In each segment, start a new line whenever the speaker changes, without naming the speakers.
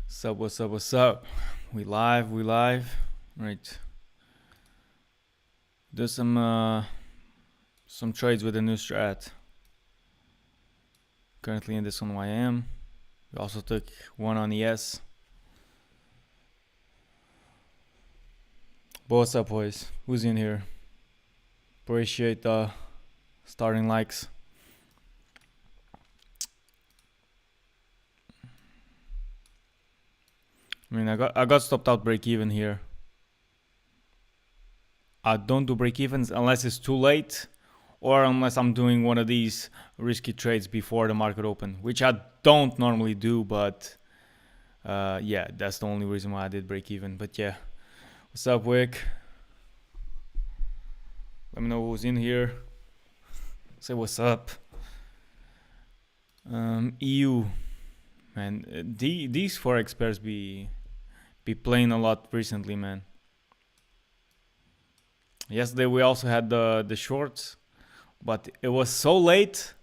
What's up? We live. Right. Do some trades with the new strat. Currently in this on YM. We also took one on ES. But what's up, boys? Who's in here? Appreciate the starting likes. I mean, I got stopped out break even here. I don't do break evens unless it's too late, or unless I'm doing one of these risky trades before the market open, which I don't normally do. But yeah, that's the only reason why I did break even. But yeah, what's up, Wick? Let me know who's in here. Say what's up. EU, man, these forex pairs be playing a lot recently, man. Yesterday we also had the shorts, but it was so late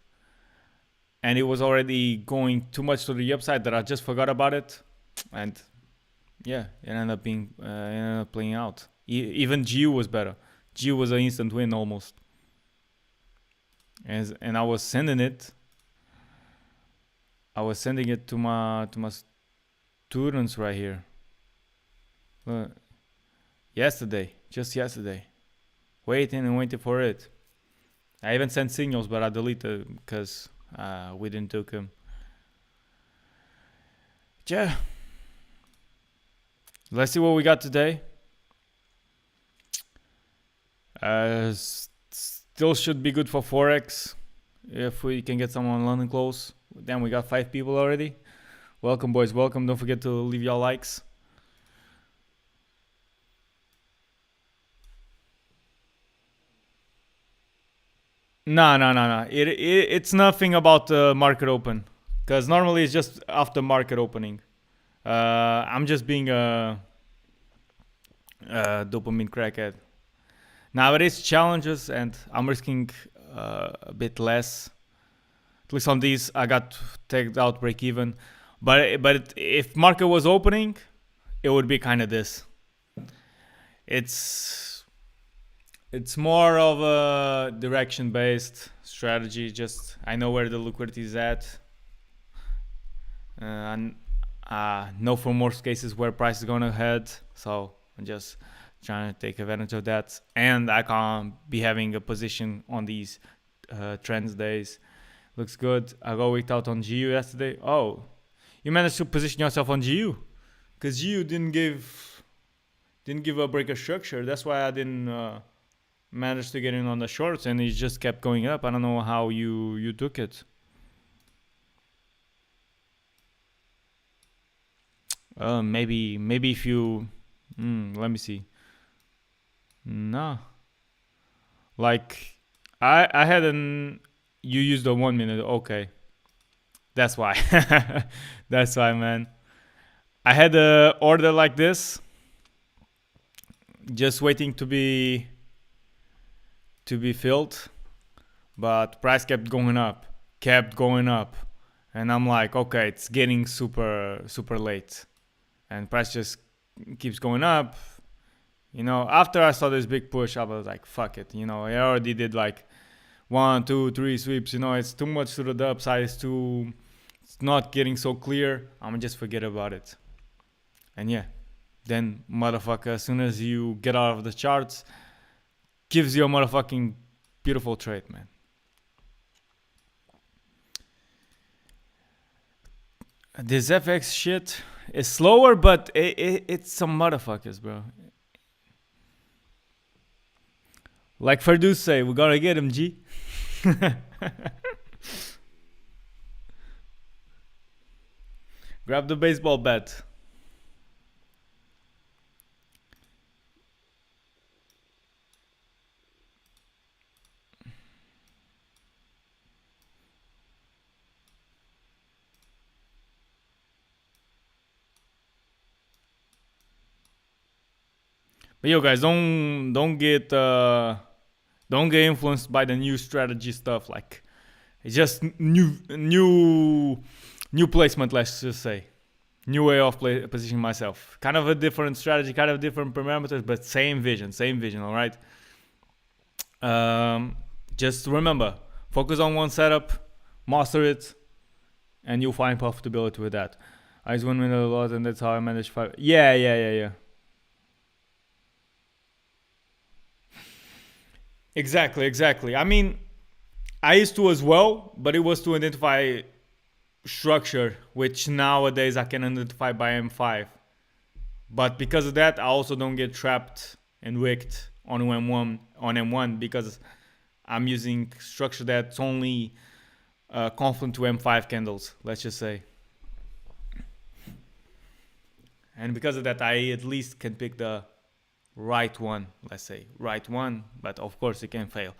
and it was already going too much to the upside that I just forgot about it, and yeah, it ended up playing out. Even GU was better. GU was an instant win almost, and I was sending it. I was sending it to my students right here. Just yesterday, waiting for it. I even sent signals, but I deleted because we didn't took them. Yeah. Let's see what we got today. Still should be good for Forex if we can get someone on London close. Then we got 5 people already. Welcome, boys. Welcome. Don't forget to leave your likes. No. It's nothing about the market open, because normally it's just after market opening. I'm just being a dopamine crackhead. Now it is challenges, and I'm risking a bit less. At least on these, I got tagged out break even. But if market was opening, it would be kind of this. It's more of a direction based strategy. Just I know where the liquidity is at, and know for most cases where price is gonna head. So I'm just trying to take advantage of that, and I can't be having a position on these trends days. Looks good. I got wicked out on GU yesterday. Oh, you managed to position yourself on GU, because GU didn't give a breaker structure. That's why I didn't manage to get in on the shorts, and it just kept going up. I don't know how you took it. Maybe if you let me see. No, like I had an you used the 1 minute. Okay, that's why. That's why, man. I had a order like this, just waiting to be filled, but price kept going up, and I'm like, okay, it's getting super late, and price just keeps going up. After I saw this big push, I was like, fuck it. I already did like 1, 2, 3 sweeps. It's too much to the upside. It's not getting so clear. I'm gonna just forget about it. And yeah, then motherfucker, as soon as you get out of the charts, gives you a motherfucking beautiful trade, man. This FX shit is slower, but it's some motherfuckers, bro. Like Ferdous say, we gotta get him, G. Grab the baseball bat. But yo, guys, don't get influenced by the new strategy stuff. Like, it's just new placement. Let's just say, new way of positioning myself. Kind of a different strategy, kind of different parameters, but same vision, all right? Just remember, focus on one setup, master it, and you'll find profitability with that. I use 1 minute a lot, and that's how I manage 5. Yeah. Exactly. I mean, I used to as well, but it was to identify structure, which nowadays I can identify by M5. But because of that, I also don't get trapped and wicked on M1 because I'm using structure that's only confluent to M5 candles, let's just say. And because of that, I at least can pick the right one, let's say. Right one, but of course it can fail.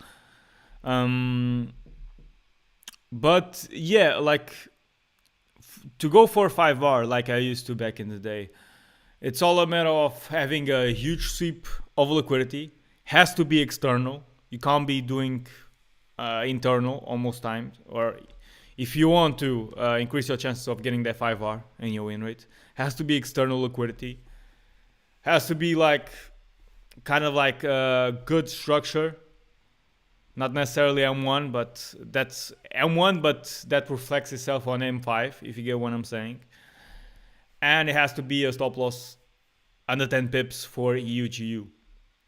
But yeah, like to go for 5R like I used to back in the day, it's all a matter of having a huge sweep of liquidity. Has to be external. You can't be doing internal almost times. Or if you want to increase your chances of getting that 5R and your win rate, has to be external liquidity. Has to be like kind of like a good structure. Not necessarily M1, but that's M1, but that reflects itself on M5, if you get what I'm saying. And it has to be a stop loss under 10 pips for EUGU.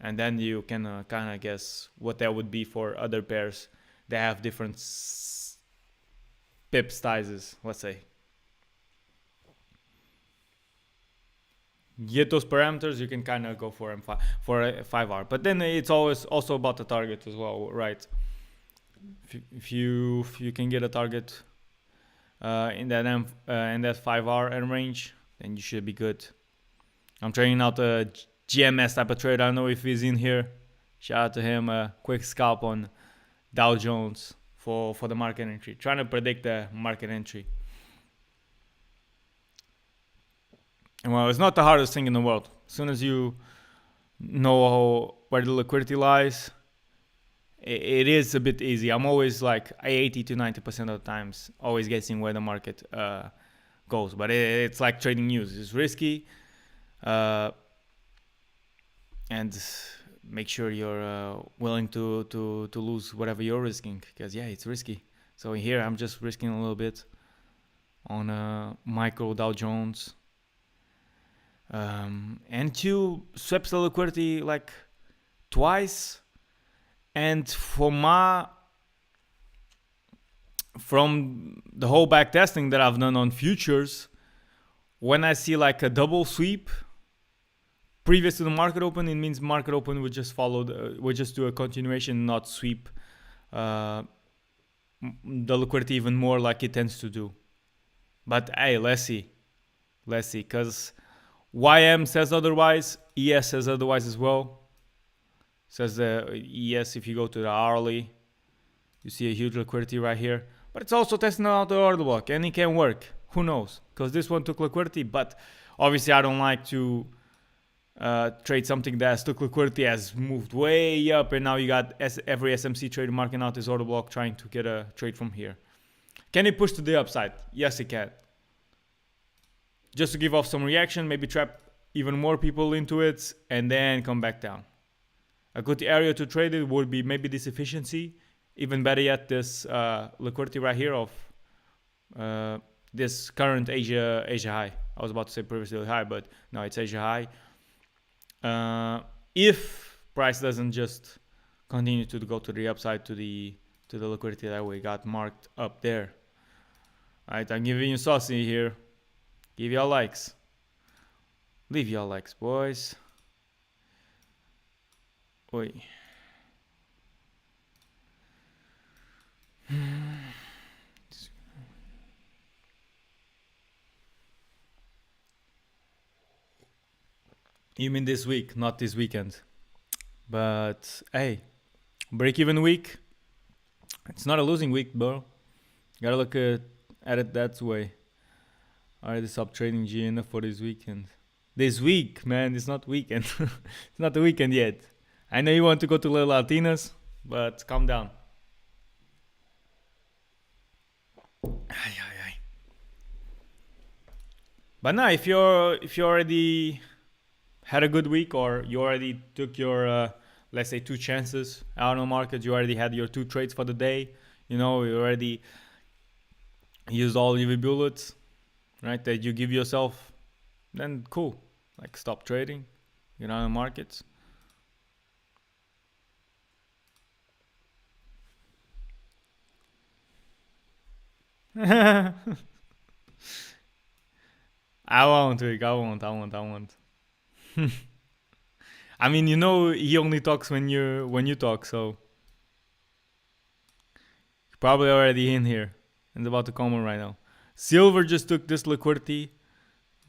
And then you can kind of guess what that would be for other pairs that have different pip sizes, let's say. Get those parameters, you can kind of go for M5 for a 5R. But then it's always also about the target as well, right? If you can get a target in that 5R range, then you should be good. I'm training out a GMS type of trader. I don't know if he's in here. Shout out to him. A quick scalp on Dow Jones for the market entry. Trying to predict the market entry. And well, it's not the hardest thing in the world. As soon as you know where the liquidity lies, it is a bit easy. I'm always like 80 to 90% of the times always guessing where the market goes. But it's like trading news. It's risky. And make sure you're willing to lose whatever you're risking. Because, yeah, it's risky. So here I'm just risking a little bit on micro Dow Jones. And two swaps the liquidity like twice. And from the whole back testing that I've done on futures, when I see like a double sweep previous to the market open, it means market open would just would just do a continuation, not sweep the liquidity even more like it tends to do. But hey, let's see, because YM says otherwise, ES says otherwise as well. Says the ES, if you go to the hourly, you see a huge liquidity right here. But it's also testing out the order block, and it can work. Who knows? Because this one took liquidity, but obviously I don't like to trade something that took liquidity, has moved way up, and now you got every SMC trader marking out his order block trying to get a trade from here. Can it push to the upside? Yes, it can. Just to give off some reaction, maybe trap even more people into it, and then come back down. A good area to trade it would be maybe this efficiency. Even better yet, this liquidity right here of this current Asia high. I was about to say previously high, but no, it's Asia high. If price doesn't just continue to go to the upside to the liquidity that we got marked up there. Alright, I'm giving you saucy here. Give y'all likes. Leave y'all likes, boys. Oi. You mean this week, not this weekend. But hey, break-even week. It's not a losing week, bro. Gotta look at it that way. Already stopped trading GNF for this weekend. This week, man, it's not weekend. It's not the weekend yet. I know you want to go to Little Latinas, but calm down. But now, if you already had a good week, or you already took your let's say 2 chances out on the market, you already had your 2 trades for the day, you already used all your bullets, right, that you give yourself, then cool. Like, stop trading, get out of the markets. I won't, Rick. I won't. I mean, he only talks when you talk, so probably already in here and about to come on right now. Silver just took this liquidity,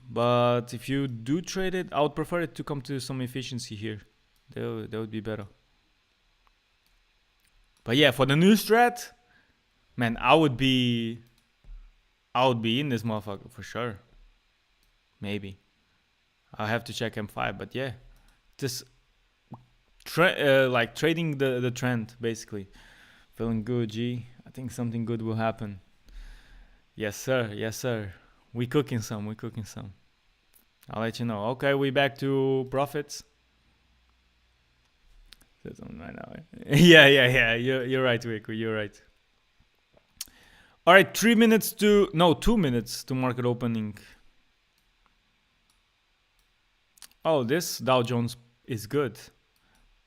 but if you do trade it, I would prefer it to come to some efficiency here. That would be better. But yeah, for the new strat, man, I would be in this motherfucker for sure. Maybe I'll have to check M5, but yeah, just like trading the trend, basically. Feeling good, G. I think something good will happen. Yes, sir. We cooking some. I'll let you know. Okay, we back to profits. Right now. Yeah. You're right, Wiku. You're right. All right, 2 minutes to market opening. Oh, this Dow Jones is good.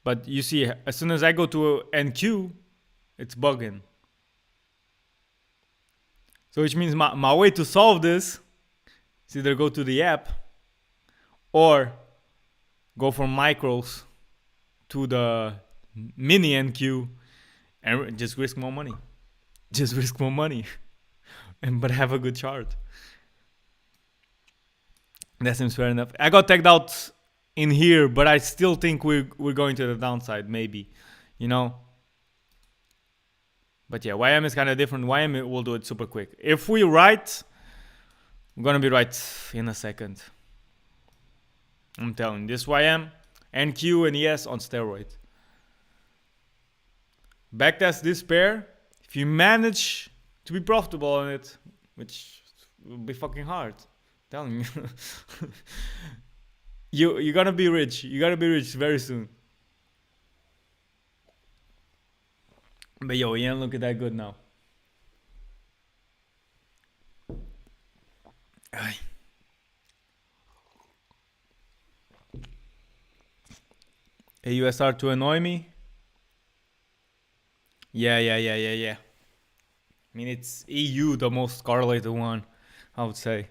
But you see, as soon as I go to NQ, it's bugging. So which means my way to solve this is either go to the app or go from micros to the mini NQ and just risk more money. But have a good chart. That seems fair enough. I got tagged out in here, but I still think we're going to the downside, maybe. But yeah, YM is kind of different. YM will do it super quick. If we right, we're gonna be right in a second. I'm telling you, this YM, NQ and ES on steroids. Backtest this pair. If you manage to be profitable on it, which will be fucking hard, I'm telling you. You're gonna be rich. You're gonna be rich very soon. But yo, he ain't looking that good now. AUSR to annoy me? Yeah. I mean, it's EU, the most correlated one, I would say.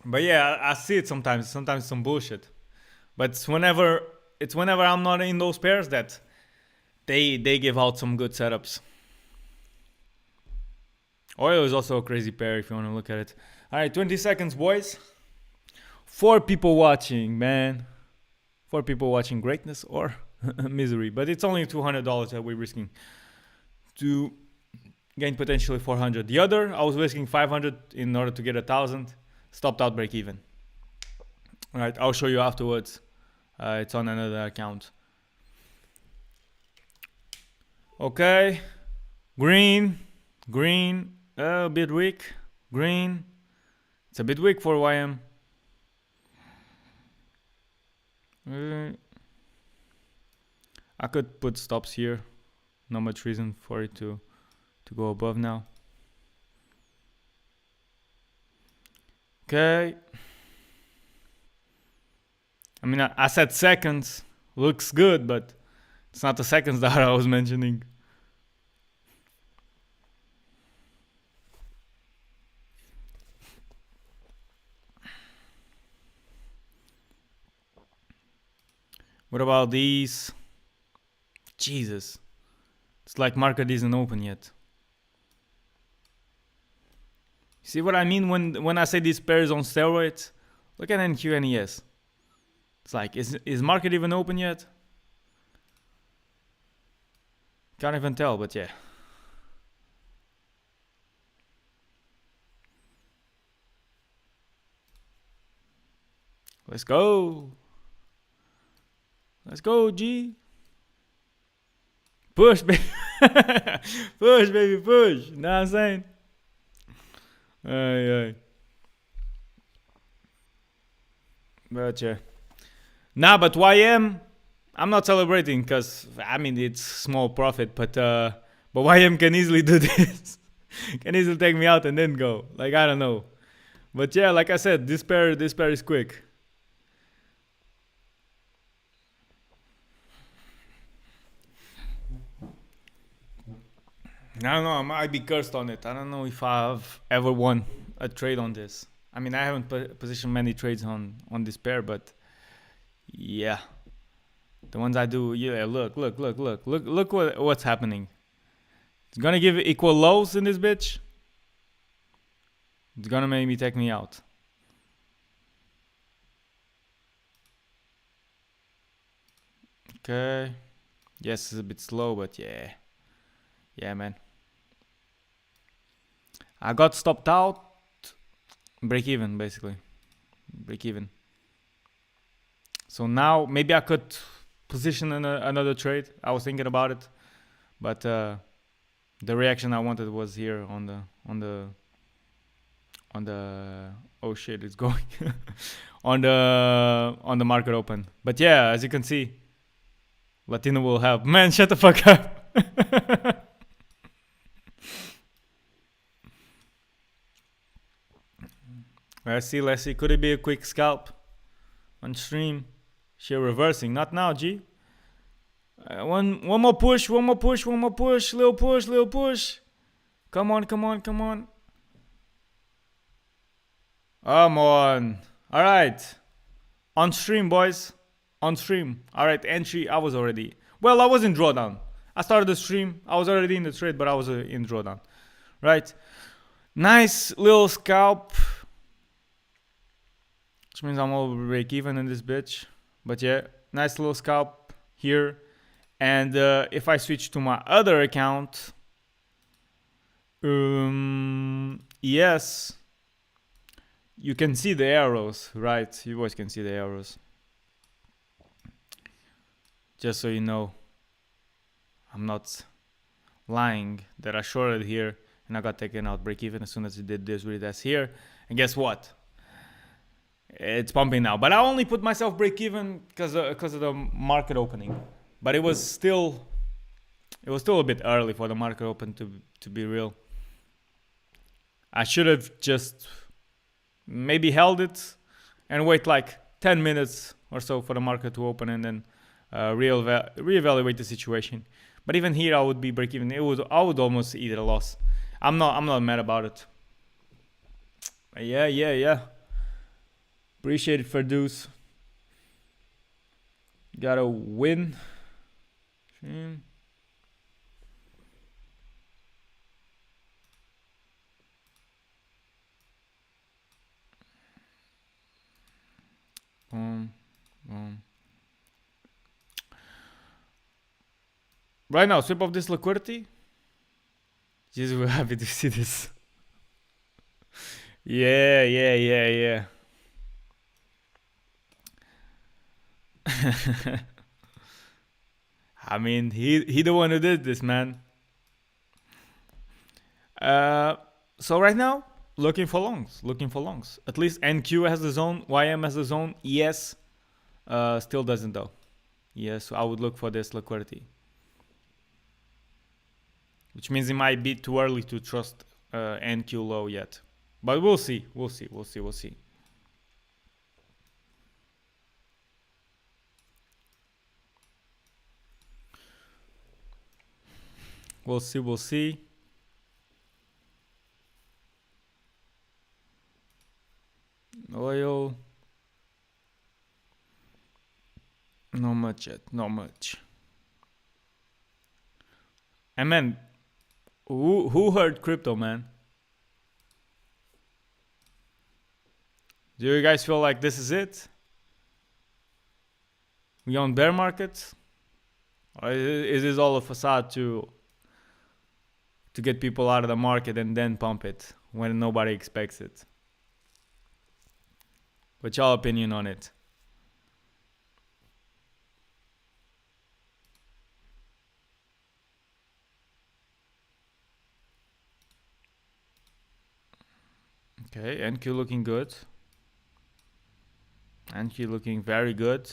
But yeah, I see it sometimes. Sometimes some bullshit. But it's whenever I'm not in those pairs that they give out some good setups. Oil is also a crazy pair if you want to look at it. All right, 20 seconds, boys. 4 people watching, man. 4 people watching greatness or misery. But it's only $200 that we're risking to gain potentially 400. The other, I was risking 500 in order to get 1,000. Stopped out break even. All right, I'll show you afterwards. It's on another account. Okay, green, a bit weak. Green, it's a bit weak for YM. I could put stops here. Not much reason for it to go above now. Okay. I mean, I said seconds. Looks good, but it's not the seconds that I was mentioning. What about these? Jesus. It's like market isn't open yet. See what I mean when I say this pair is on steroids? Look at NQ and ES. It's like, is market even open yet? Can't even tell, but yeah. Let's go. Let's go, G. Push, baby. Push, baby, push. You know what I'm saying? Aye. But yeah. Nah, but YM, I'm not celebrating because I mean it's small profit, but YM can easily do this. Can easily take me out and then go. Like I don't know. But yeah, like I said, this pair is quick. I don't know. I might be cursed on it. I don't know if I've ever won a trade on this. I mean, I haven't positioned many trades on this pair, but yeah, the ones I do, yeah. Look what's happening. It's gonna give equal lows in this bitch. It's gonna make me take me out. Okay. Yes, it's a bit slow, but yeah. Yeah, man. I got stopped out. Break even, basically. Break even. So now maybe I could position another trade. I was thinking about it, but the reaction I wanted was here on the oh shit, it's going on the market open. But yeah, as you can see, Latino will help. Man, shut the fuck up. Let's see. Could it be a quick scalp on stream? She reversing. Not now, G. One more push. Little push. Come on. Come on. All right. On stream, boys. On stream. All right, entry. I was already. Well, I was in drawdown. I started the stream. I was already in the trade, but I was in drawdown. Right. Nice little scalp. Which means I'm all break even in this bitch. But yeah, nice little scalp here. And if I switch to my other account, yes, you can see the arrows, right? You guys can see the arrows. Just so you know, I'm not lying that I shorted here and I got taken out break even as soon as it did this retest here. And guess what? It's pumping now. But I only put myself break even because of the market opening. But it was still a bit early for the market open to be real. I should have just maybe held it and wait like 10 minutes or so for the market to open and then reevaluate the situation. But even here, I would be break even. I would almost eat a loss. I'm not mad about it. Yeah. Appreciate it, Ferdouz. Gotta win. Right now, sweep of this liquidity. Jesus, we're happy to see this. Yeah. I mean, he the one who did this, man. So right now, looking for longs. At least NQ has the zone, YM has the zone. ES still doesn't though. Yes, so I would look for this liquidity, which means it might be too early to trust NQ low yet. But we'll see. We'll see. Oil. Not much yet. And man, who heard crypto, man? Do you guys feel like this is it? We on bear market? Or is this all a facade to get people out of the market and then pump it when nobody expects it? What's your opinion on it? Okay, NQ looking good. And he looking very good.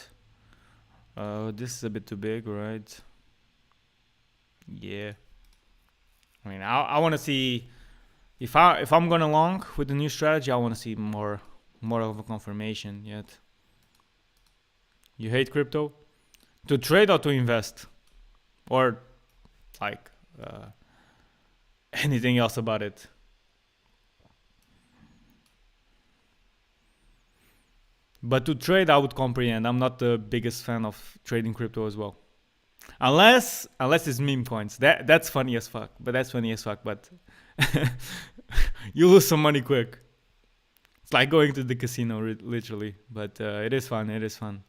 This is a bit too big, right? Yeah. I mean, I want to see if I'm gonna long with the new strategy. I want to see more of a confirmation yet. You hate crypto? To trade or to invest? Or like anything else about it? But to trade, I would comprehend. I'm not the biggest fan of trading crypto as well. Unless it's meme coins. That's funny as fuck. But that's funny as fuck. But you lose some money quick. It's like going to the casino, literally. But it is fun. It is fun.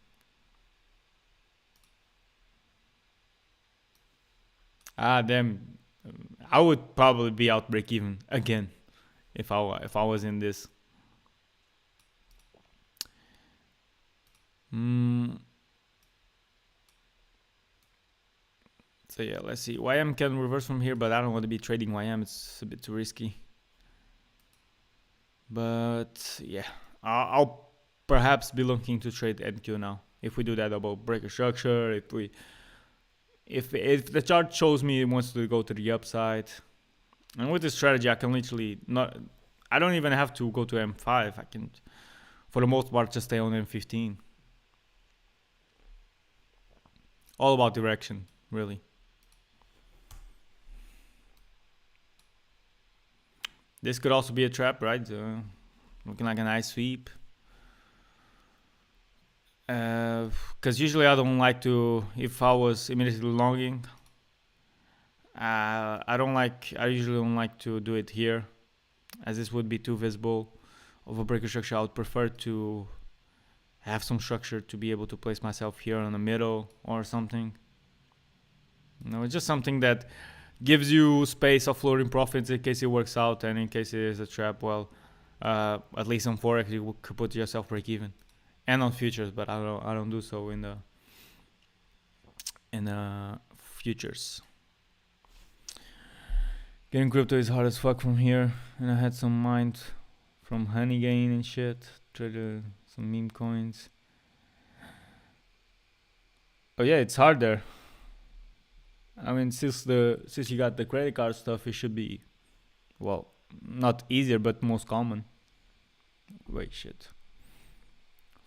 Ah, damn. I would probably be out break even again if I was in this. Mm. So yeah, let's see. YM can reverse from here, but I don't want to be trading YM. It's a bit too risky. But yeah, I'll perhaps be looking to trade NQ now. If we do that about breaker structure, if the chart shows me it wants to go to the upside, and with this strategy, I can literally not. I don't even have to go to M5. I can, for the most part, just stay on M15. All about direction, really. This could also be a trap, right? Looking like a nice sweep. Because usually I don't like to, if I was immediately longing, I usually don't like to do it here, as this would be too visible of a breaker structure. I would prefer to have some structure to be able to place myself here in the middle or something. It's just something that gives you space of floating profits in case it works out, and in case it is a trap, well, at least on forex you could put yourself break even, and on futures, but I don't do so in the futures. Getting crypto is hard as fuck from here, and I had some mind from Honey Gain and shit. Traded some meme coins. Oh yeah, it's hard there. I mean, since you got the credit card stuff, it should be, well, not easier, but most common. Wait, shit.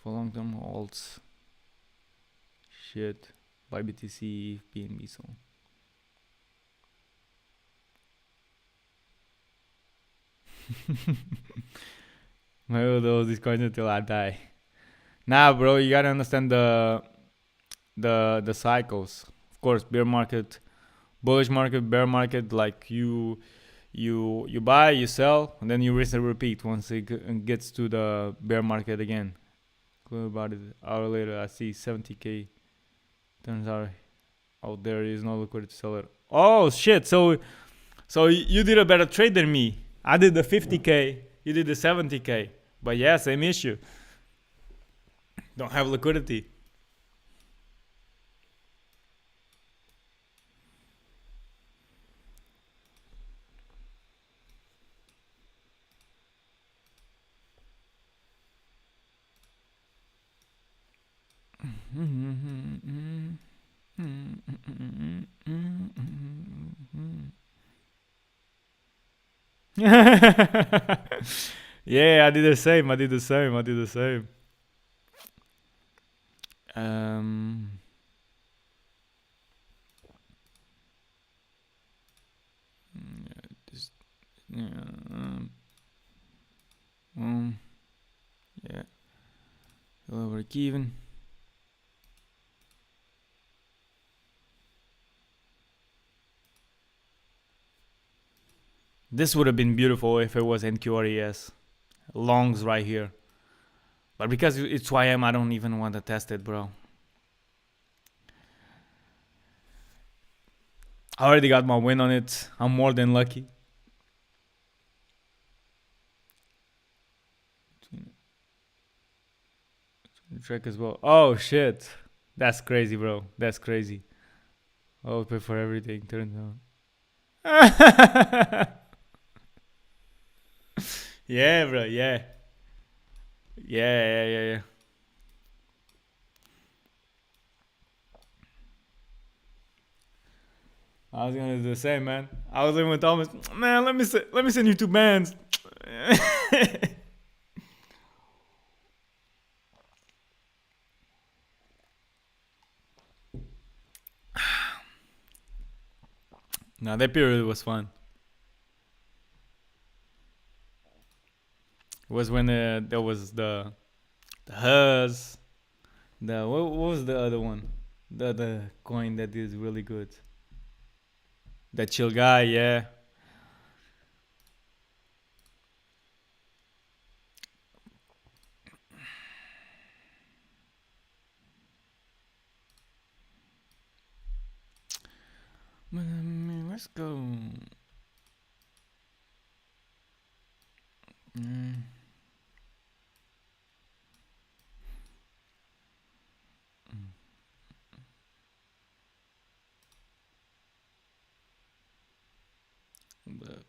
For long term holds. Shit. Buy BTC, PNB, so. Maybe I'll hold these coins until I die. Nah, bro, you gotta understand the cycles. Of course, bear market, bullish market, bear market. Like you buy, you sell, and then you rinse and repeat once it gets to the bear market again. Clue about it. Hour later, I see 70k. Turns out, oh, there is no liquidity to sell it. Oh shit! So you did a better trade than me. I did the 50k. You did the 70k. But yeah, same issue. Don't have liquidity. Yeah, I did the same. Yeah, this, yeah, yeah, we'll break even. This would have been beautiful if it was NQRES. Longs right here. But because it's YM, I don't even want to test it, bro. I already got my win on it. I'm more than lucky. Track as well. Oh shit. That's crazy, bro. That's crazy. I'll pay for everything. Turns out. Yeah, bro. Yeah. Yeah. I was gonna do the same, man. I was living with Thomas. Man, let me send you two bands. No, that period was fun. It was when there was the Huz. What was the other one? The other coin that is really good. That chill guy, yeah. Let's go. Mm. But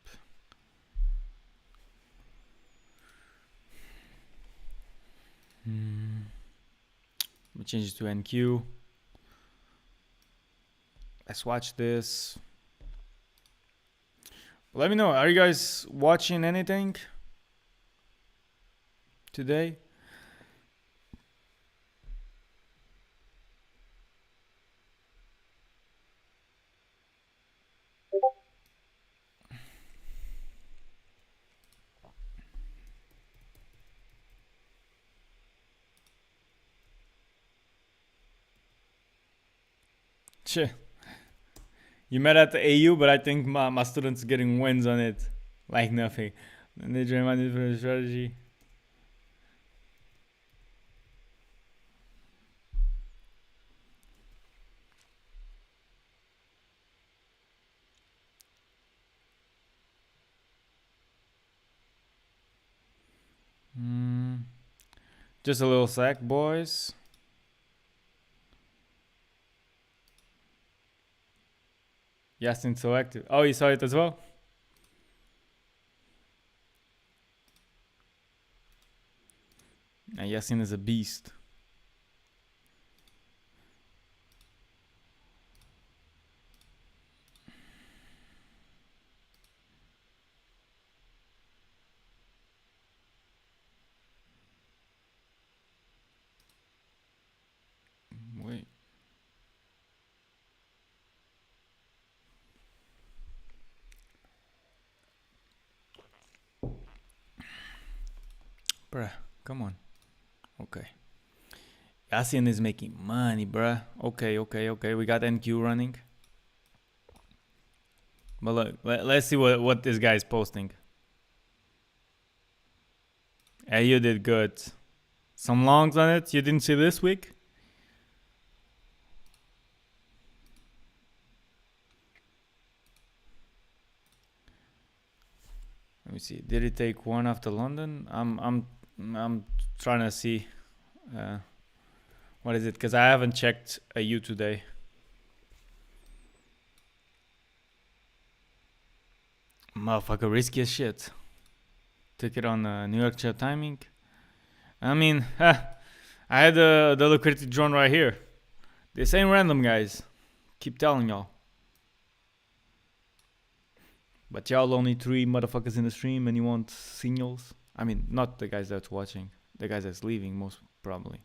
we change it to NQ. Let's watch this. Let me know. Are you guys watching anything today? Shit. You met at the AU, but I think my students getting wins on it. Like nothing. And they dream on different strategy. Just a little sec, boys. Yasin selected. Oh, you saw it as well? And Yasin is a beast. Wait. Bruh, come on. Okay. Yasin is making money, bruh. Okay. We got NQ running. But look, let's see what this guy is posting. Hey, you did good. Some longs on it you didn't see this week? Let me see. Did it take one after London? I'm trying to see. What is it? Because I haven't checked AU today. Motherfucker, risky as shit. Took it on New York chair timing. I mean, I had the liquidity drone right here. This ain't random, guys. Keep telling y'all. But y'all only 3 motherfuckers in the stream and you want signals? I mean, not the guys that's watching. The guys that's leaving, most probably.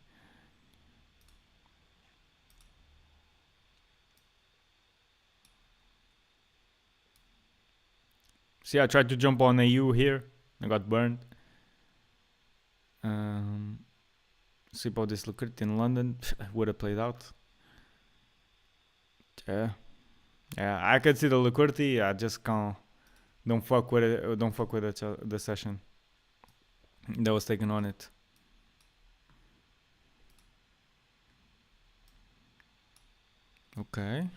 See, I tried to jump on AU here. I got burned. See about this liquidity in London. Would have played out. Yeah. I could see the liquidity. I just can't. Don't fuck with it. Don't fuck with the session that was taken on it. Okay.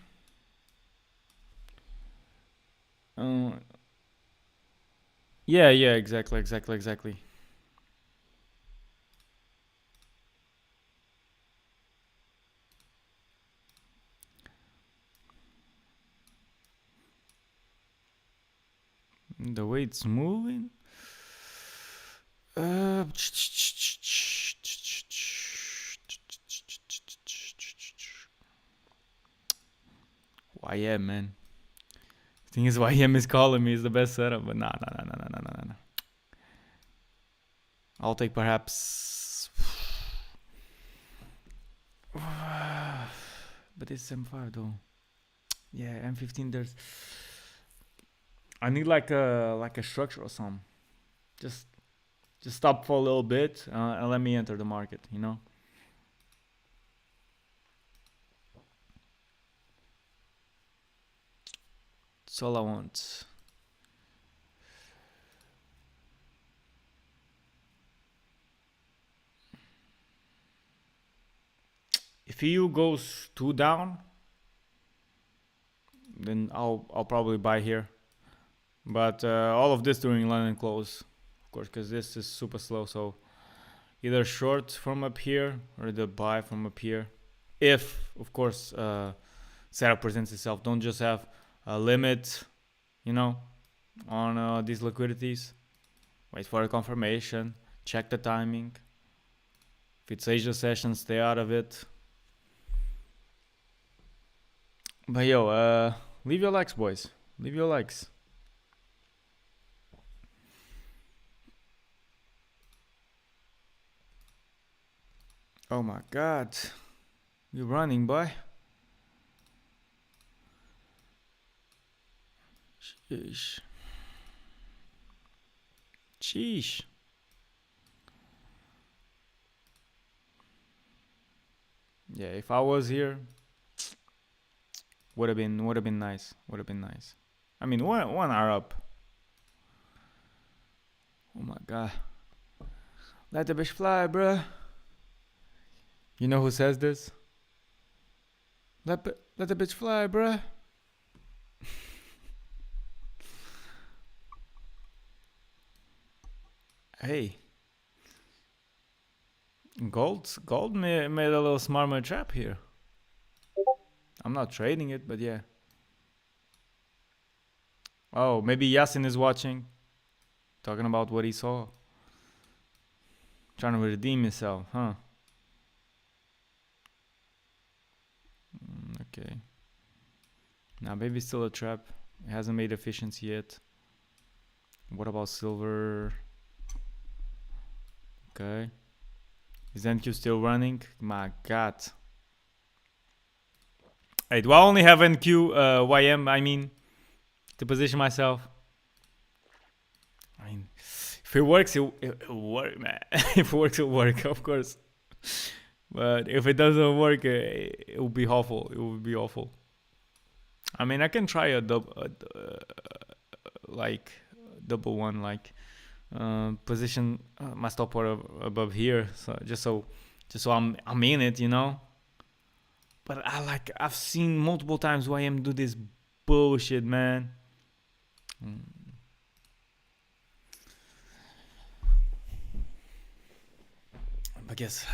Yeah, exactly. The way it's moving. Why, yeah, man. Thing is, YM is calling me. It's the best setup, but nah. I'll take perhaps. But it's M5 though. Yeah, M15. There's. I need like a structure or something. Just stop for a little bit and let me enter the market. You know. That's all I want. If EU goes 2 down, then I'll probably buy here. But all of this during London close, of course, because this is super slow. So either short from up here or the buy from up here. If, of course, setup presents itself. Don't just have a limit, you know, on these liquidities. Wait for a confirmation. Check the timing. If it's Asia session, stay out of it. But yo, leave your likes, boys. Leave your likes. Oh my god. You're running, boy. Sheesh. Sheesh. Yeah, if I was here, would have been nice. Would have been nice. I mean, one hour up. Oh my god. Let the bitch fly, bruh. You know who says this? Let the bitch fly, bruh. Hey. Gold made a little smart money trap here. I'm not trading it, but yeah. Oh, maybe Yasin is watching. Talking about what he saw. Trying to redeem himself, huh? Okay. Now maybe still a trap. It hasn't made efficiency yet. What about silver? Okay. Is NQ still running? My god. Hey, do I only have NQ, YM, I mean, to position myself? I mean, if it works, it'll work, man. If it works, it'll work, of course. But if it doesn't work, it will be awful. It will be awful. I mean, I can try a double one, like position my stop order above here, so just so I'm in it, you know. But I've seen multiple times YM do this bullshit, man. I guess,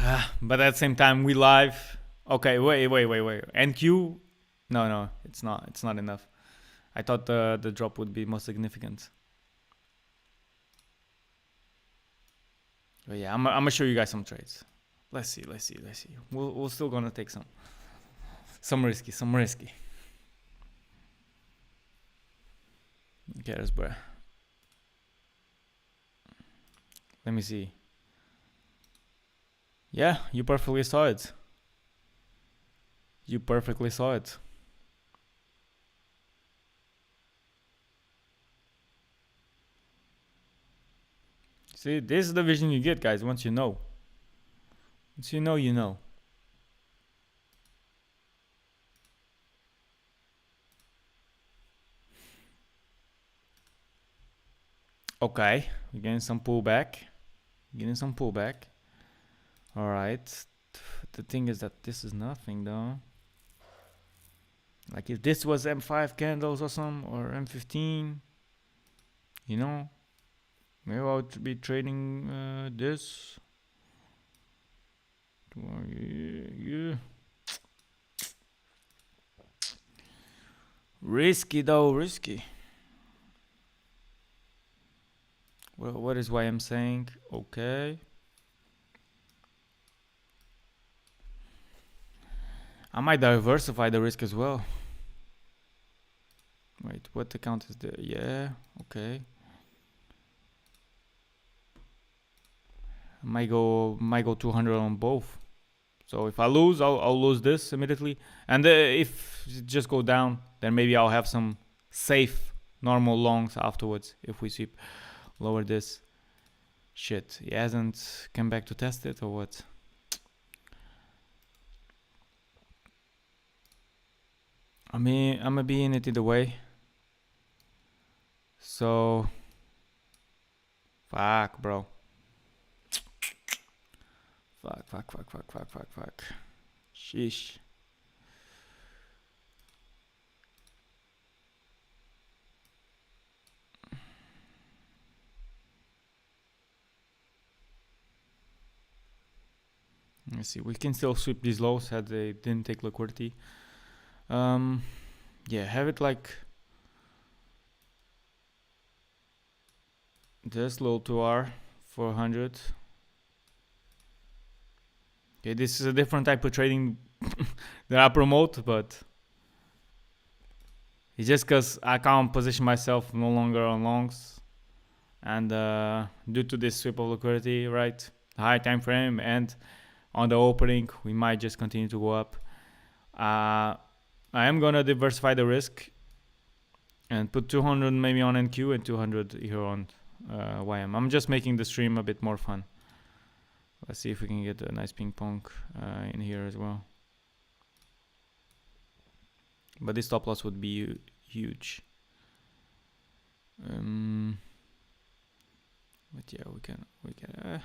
but at the same time we live. Okay, wait. NQ? No, it's not. It's not enough. I thought the drop would be more significant. But yeah, I'm gonna show you guys some trades. Let's see. We're still gonna take some risky. Who cares, bro? Let me see. Yeah, you perfectly saw it. See, this is the vision you get, guys, once you know. Once you know, you know. Okay, we're getting some pullback. Alright. The thing is that this is nothing, though. Like, if this was M5 candles or something, or M15, you know, maybe I would be trading this. Yeah. Risky, though, risky. Well, what is YM saying? Okay. I might diversify the risk as well. Wait, what account is there? Yeah, okay. Might go 200 on both. So if I lose, I'll lose this immediately. And if it just go down, then maybe I'll have some safe normal longs afterwards if we sweep lower this. Shit, he hasn't come back to test it or what? I mean, I'm gonna be in it either way. So, fuck, bro. Fuck. Sheesh. Let's see. We can still sweep these lows had they didn't take liquidity. Yeah, have it like this low 2R 400. Okay, this is a different type of trading that I promote, but it's just because I can't position myself no longer on longs, and due to this sweep of liquidity, right, high time frame, and on the opening, we might just continue to go up. I am gonna diversify the risk and put 200 maybe on NQ and 200 here on YM. I'm just making the stream a bit more fun. Let's see if we can get a nice ping pong in here as well. But this stop loss would be huge. But yeah, we can. Can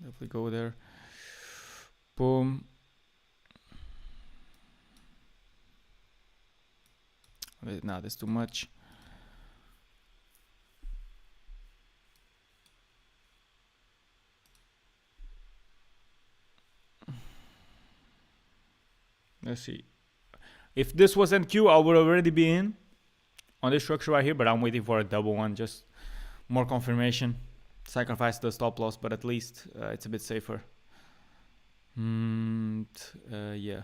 definitely go there. Boom. Wait, nah, that's too much. Let's see. If this was NQ, I would already be in on this structure right here, but I'm waiting for a double one, just more confirmation. Sacrifice the stop loss, but at least it's a bit safer. Yeah.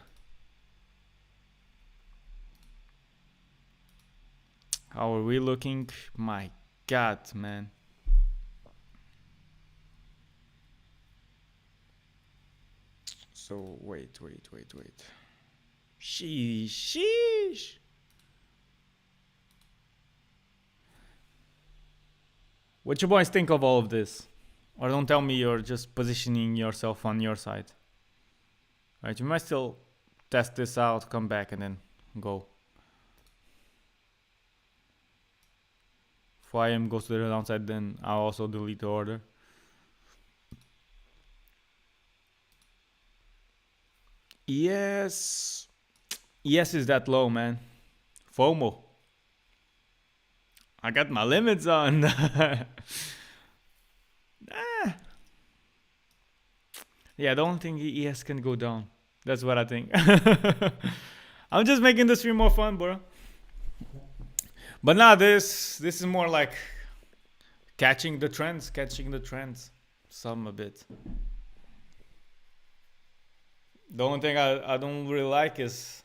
How are we looking? My God, man. So wait. Sheesh. What you boys think of all of this? Or don't tell me you're just positioning yourself on your side. Right, you might still test this out, come back, and then go. If YM goes to the downside, then I'll also delete the order. Yes is that low, man. FOMO. I got my limits on. Yeah, I don't think ES can go down. That's what I think. I'm just making the stream more fun, bro. But now this is more like catching the trends. Some a bit. The only thing I don't really like is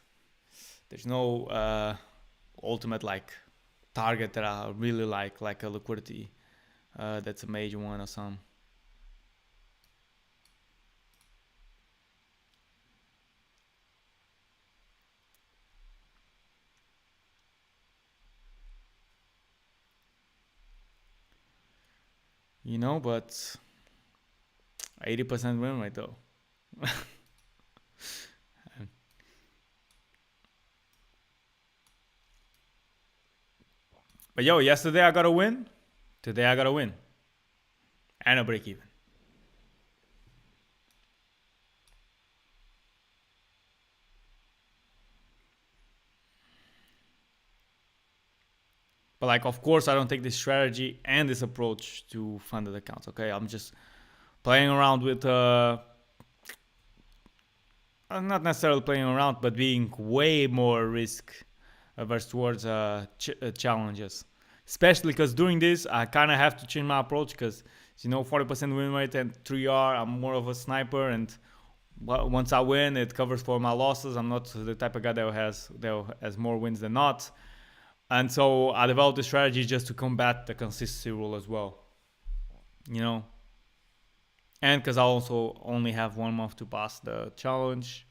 there's no ultimate like target that I really like a liquidity that's a major one or something. You know, but 80% win rate though. But yo, yesterday I got a win. Today I got a win. And a break even. But like, of course, I don't take this strategy and this approach to funded accounts. Okay, I'm just playing around with, not necessarily playing around, but being way more risk averse towards challenges. especially because during this I kind of have to change my approach because 40% win rate and 3R. I'm more of a sniper, and once I win, it covers for my losses. I'm not the type of guy that has more wins than not. And so I developed this strategy just to combat the consistency rule as well. And because I also only have 1 month to pass the challenge.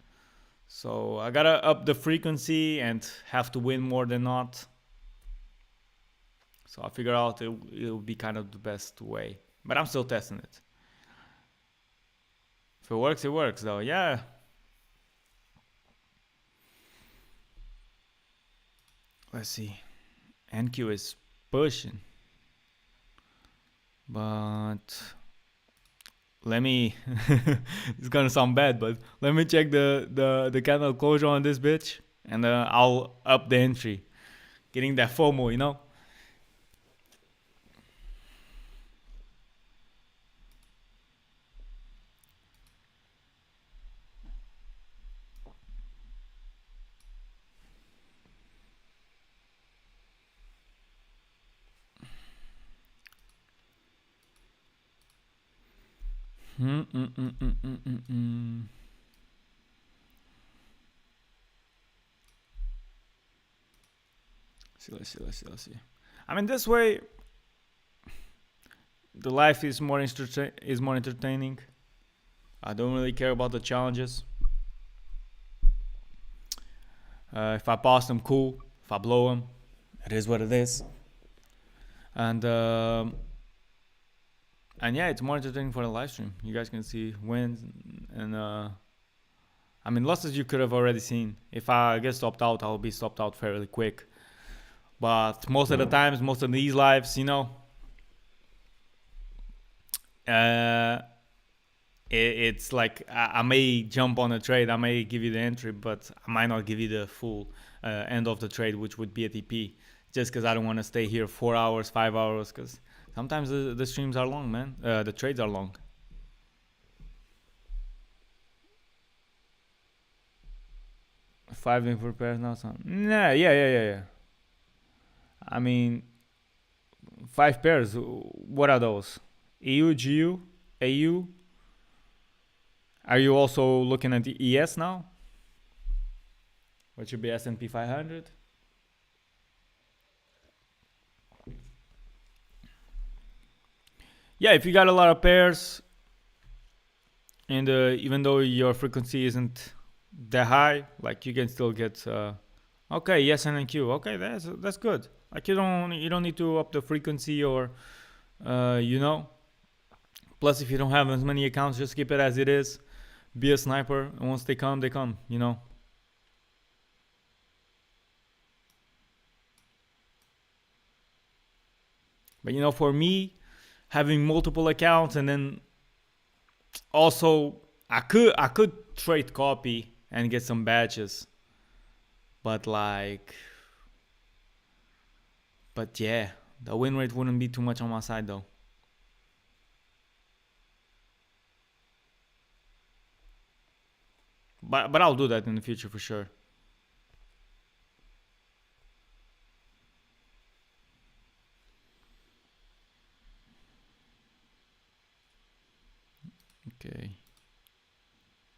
So I gotta up the frequency and have to win more than not. So I figure out it'll be kind of the best way. But I'm still testing it. If it works though. Yeah. Let's see. NQ is pushing. But let me it's gonna sound bad, but let me check the candle closure on this bitch, and I'll up the entry. Getting that FOMO, Let's see. I mean, this way, the life is more entertaining. I don't really care about the challenges. If I pass them, cool. If I blow them, it is what it is. And yeah, it's more entertaining for the live stream. You guys can see wins and I mean, losses you could have already seen. If I get stopped out, I'll be stopped out fairly quick. But most of the times, most of these lives, it's like I may jump on a trade, I may give you the entry, but I might not give you the full end of the trade, which would be a TP, just because I don't want to stay here 4 hours, 5 hours, because sometimes the streams are long, man. The trades are long. 5 info pairs now. Nah, yeah. I mean, 5 pairs. What are those? EU, GU, AU. Are you also looking at the ES now? What should be S&P 500? Yeah, if you got a lot of pairs, and even though your frequency isn't that high, like you can still get okay, yes, and NQ. Okay, that's good. Like you don't need to up the frequency or Plus, if you don't have as many accounts, just keep it as it is. Be a sniper, and once they come, they come. But for me, having multiple accounts, and then also I could trade copy and get some badges, but yeah, the win rate wouldn't be too much on my side though. But I'll do that in the future for sure. Okay.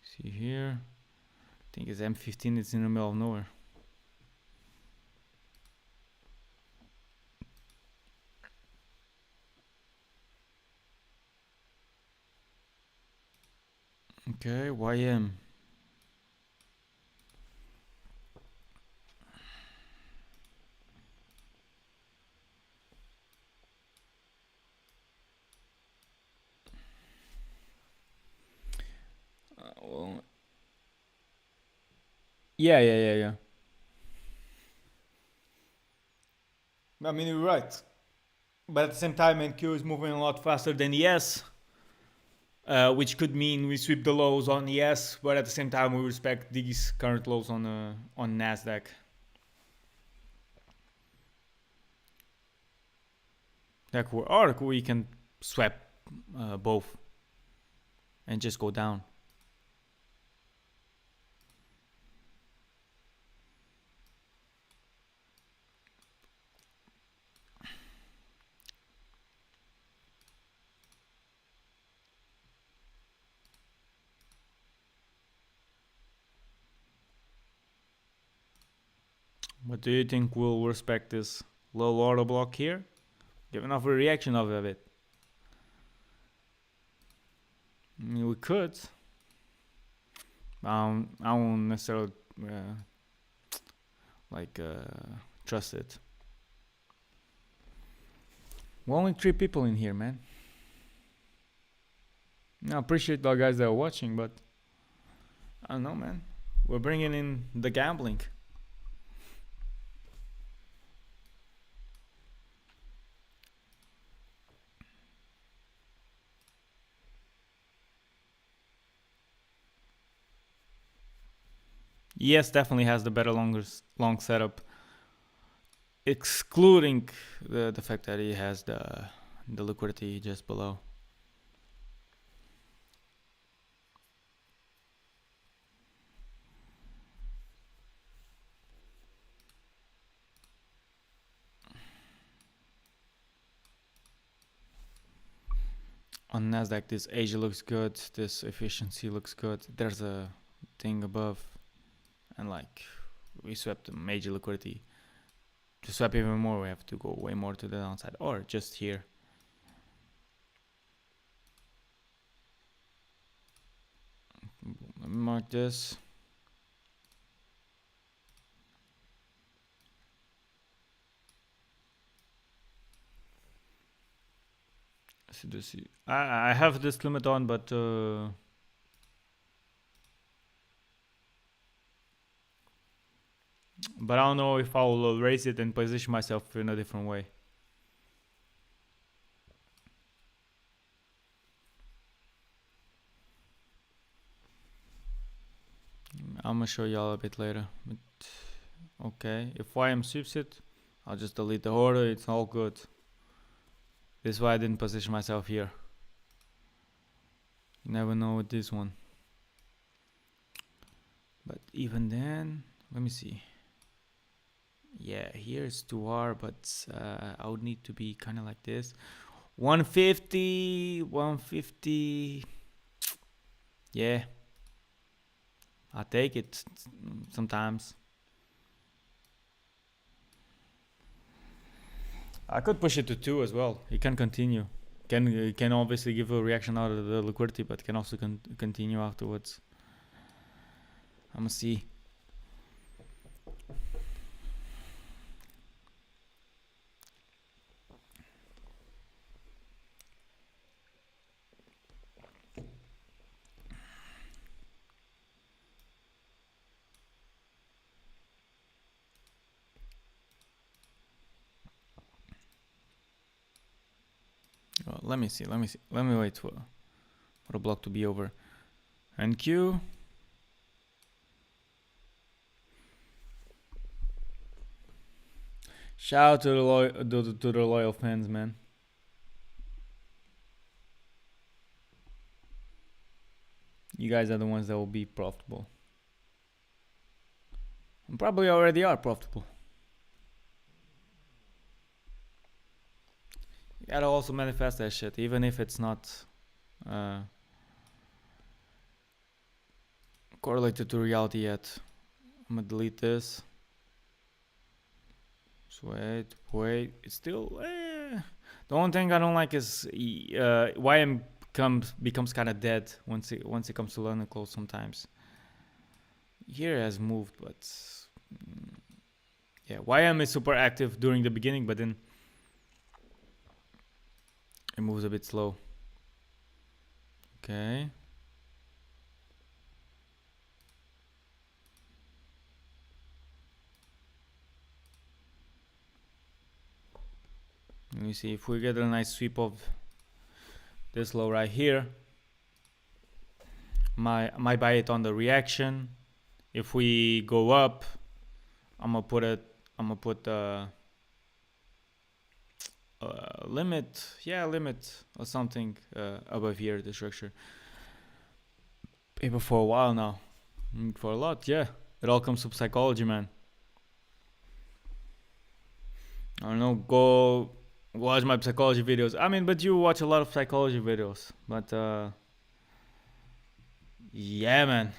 See here. I think it's M15. It's in the middle of nowhere. Okay, YM. Well, yeah. I mean, you're right. But at the same time, NQ is moving a lot faster than ES, which could mean we sweep the lows on ES, but at the same time, we respect these current lows on Nasdaq. Or we can swap both and just go down. But do you think we'll respect this low order block here? Give enough a reaction of it. I mean, we could. I won't necessarily trust it. We're only 3 people in here, man. I appreciate the guys that are watching, but I don't know, man. We're bringing in the gambling. ES definitely has the better long setup, excluding the fact that he has the liquidity just below. On Nasdaq, this Asia looks good, this efficiency looks good. There's a thing above, and like we swept a major liquidity. To swap even more, we have to go way more to the downside, or just here. Let me mark this. I have this limit on, but I don't know if I'll raise it and position myself in a different way. I'm gonna show y'all a bit later. But okay, if YM sweeps it, I'll just delete the order. It's all good. This is why I didn't position myself here. You never know with this one. But even then, let me see. Yeah, here's 2R, but I would need to be kind of like this. 150, 150. Yeah, I take it sometimes. I could push it to 2 as well. It can continue. Can obviously give a reaction out of the liquidity, but can also continue afterwards. I'm gonna see. Well, let me see. Let me wait for the block to be over. NQ. Shout out to the loyal fans, man. You guys are the ones that will be profitable. And probably already are profitable. You gotta also manifest that shit, even if it's not correlated to reality yet. I'm gonna delete this. Just wait. It's still. The only thing I don't like is YM becomes kind of dead once it comes to London close sometimes. Here it has moved, but yeah, YM is super active during the beginning, but then it moves a bit slow. Okay. Let me see if we get a nice sweep of this low right here. Might buy it on the reaction. If we go up, I'm gonna put limit or something above here, the structure. Maybe for a while now. For a lot, yeah. It all comes to psychology, man. I don't know, go watch my psychology videos. I mean, but you watch a lot of psychology videos. But yeah, man.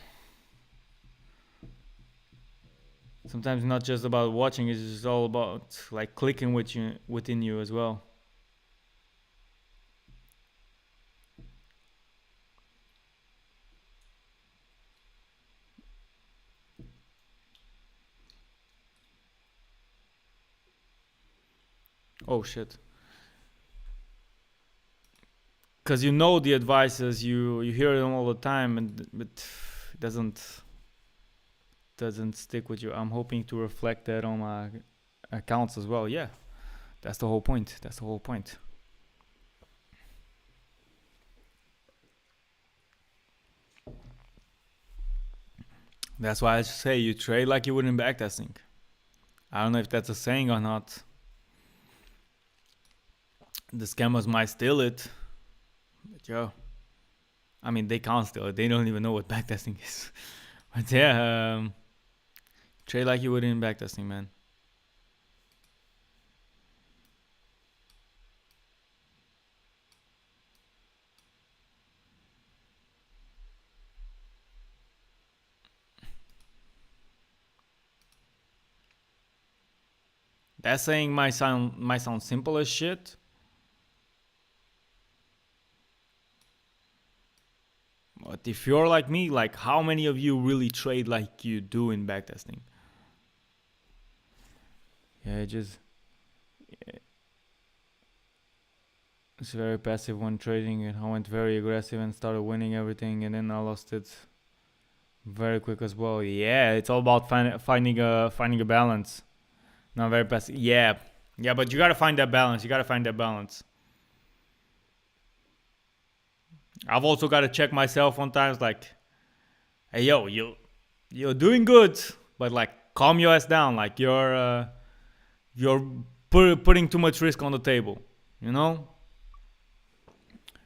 Sometimes not just about watching, it's just all about like clicking within you as well. Oh shit. Because you know the advices, you hear them all the time, and but it doesn't stick with you. I'm hoping to reflect that on my accounts as well. Yeah, that's the whole point. That's the whole point. That's why I say you trade like you would in backtesting. I don't know if that's a saying or not. The scammers might steal it. But yo, I mean, they can't steal it. They don't even know what backtesting is. But yeah, trade like you would in backtesting, man. That saying might sound simple as shit. But if you're like me, like how many of you really trade like you do in backtesting? Yeah, it's very passive when trading, and I went very aggressive and started winning everything, and then I lost it very quick as well. Yeah, it's all about finding a balance. Not very passive. Yeah, yeah, but you gotta find that balance. You gotta find that balance. I've also gotta check myself sometimes, like, hey yo, you're doing good, but like calm your ass down. Like you're putting too much risk on the table. You know,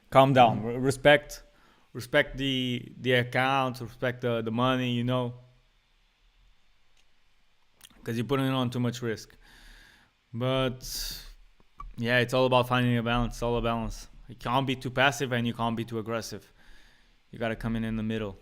calm down. Respect the account. Respect the money. You know, because you're putting on too much risk. But yeah, it's all about finding a balance. It's all a balance. You can't be too passive and you can't be too aggressive. You gotta come in the middle.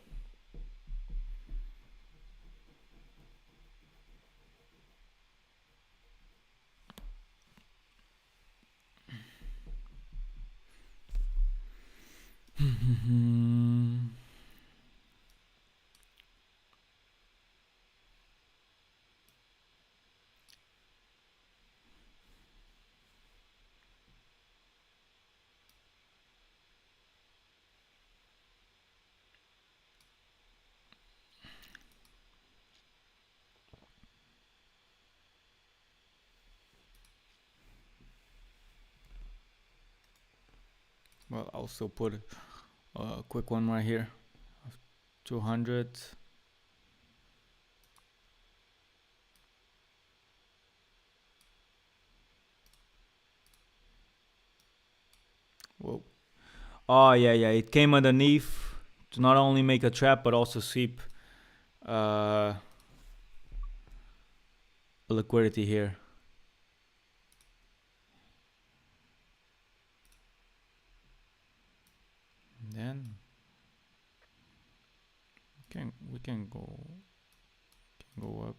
Well, I'll still put a quick one right here. 200. Whoa. Oh yeah, yeah. It came underneath to not only make a trap but also sweep liquidity here. Then we can go up.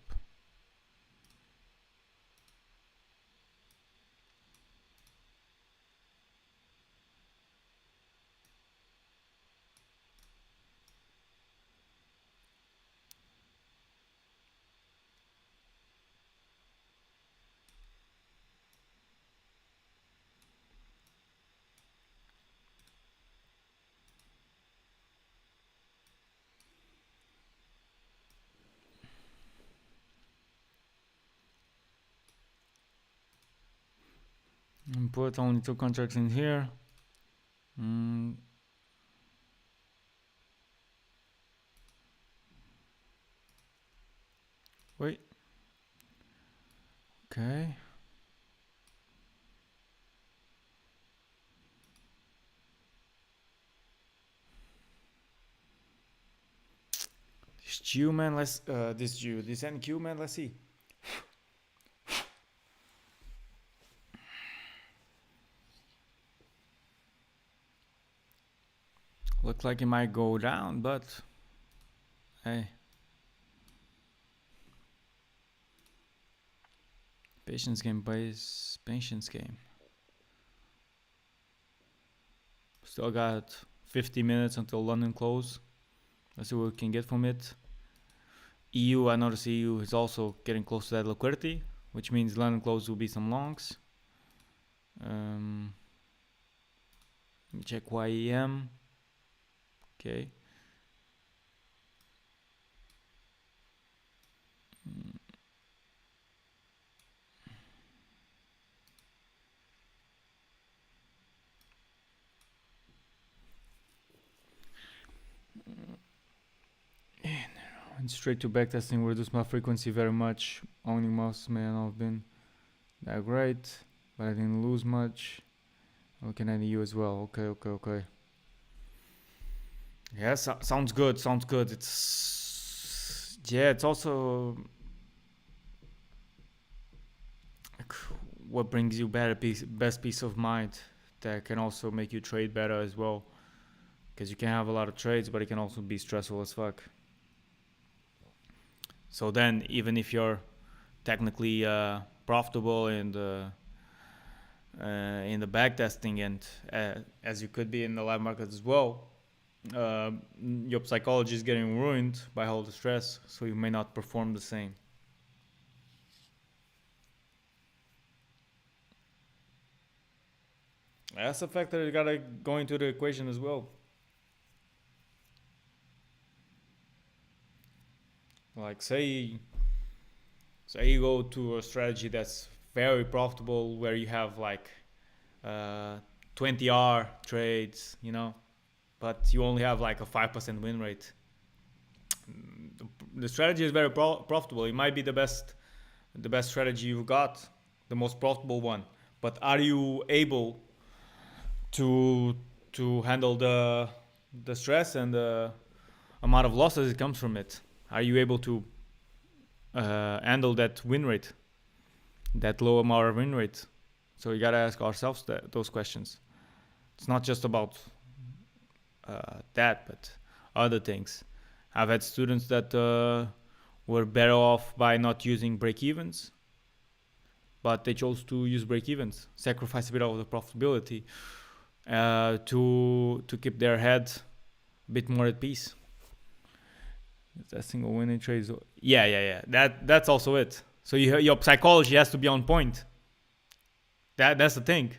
And put only 2 contracts in here. Wait. Okay. This Jew man, this NQ man, let's see. Looks like it might go down, but hey. Patience game plays patience game. Still got 50 minutes until London close. Let's see what we can get from it. EU, I notice EU is also getting close to that liquidity, which means London close will be some longs. Let me check YEM. Okay. And straight to backtesting will reduce my frequency very much. Owning mouse may not have been that great, but I didn't lose much. Looking at EU as well. Okay. Yeah, sounds good. It's also what brings you best peace of mind. That can also make you trade better as well, because you can have a lot of trades, but it can also be stressful as fuck. So then, even if you're technically profitable in the backtesting and as you could be in the live market as well, your psychology is getting ruined by all the stress, so you may not perform the same. That's a factor you gotta go into the equation as well. Like say you go to a strategy that's very profitable, where you have like 20R trades, but you only have like a 5% win rate. The strategy is very profitable. It might be the best strategy you've got, the most profitable one. But are you able to handle the stress and the amount of losses that comes from it? Are you able to handle that win rate, that low amount of win rate? So we gotta ask ourselves those questions. It's not just about that, but other things. I've had students that were better off by not using break-evens, but they chose to use break-evens, sacrifice a bit of the profitability to keep their head a bit more at peace. That single winning trades. Yeah. That's also it. So your psychology has to be on point. That's the thing.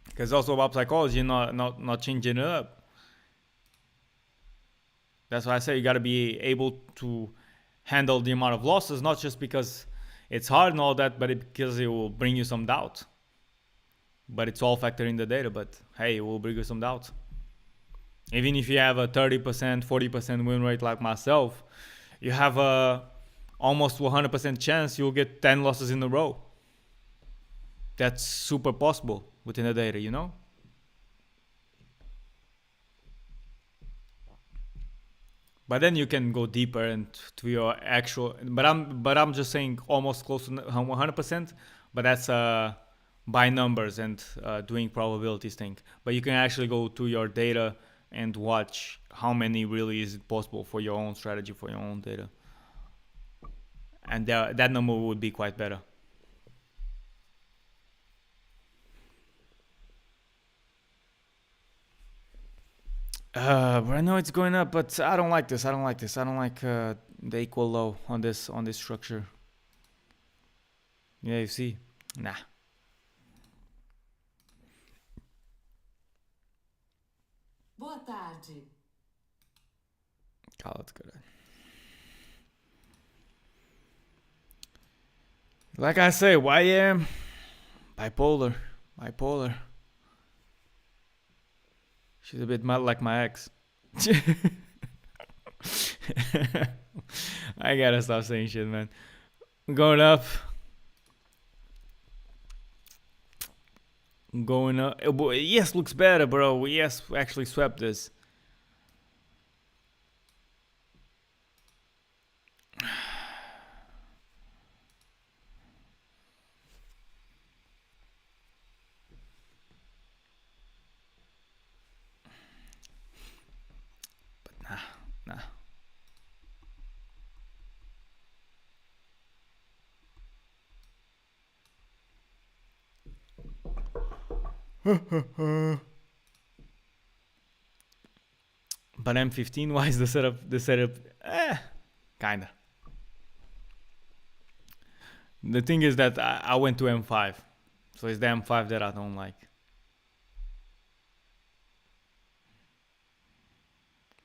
Because it's also about psychology, not changing it up. That's why I say you got to be able to handle the amount of losses, not just because it's hard and all that, but because it will bring you some doubt. But it's all factored in the data. But hey, it will bring you some doubt. Even if you have a 30%, 40% win rate like myself, you have a almost 100% chance you'll get 10 losses in a row. That's super possible within the data, But then you can go deeper into your actual. But I'm just saying almost close to 100%. But that's by numbers and doing probabilities thing. But you can actually go to your data and watch how many really is it possible for your own strategy, for your own data. And that number would be quite better. But I know it's going up, but I don't like this. I don't like the equal low on this structure. Yeah, you see? Nah.
Boa tarde.
Cala-te, caralho. Like I say, YM, bipolar. She's a bit mad like my ex. I gotta stop saying shit, man. Going up. Yes, looks better, bro. Yes, we actually swept this. But nah. But M15, why is the setup kinda. The thing is that I went to M5, so it's the M5 that I don't like.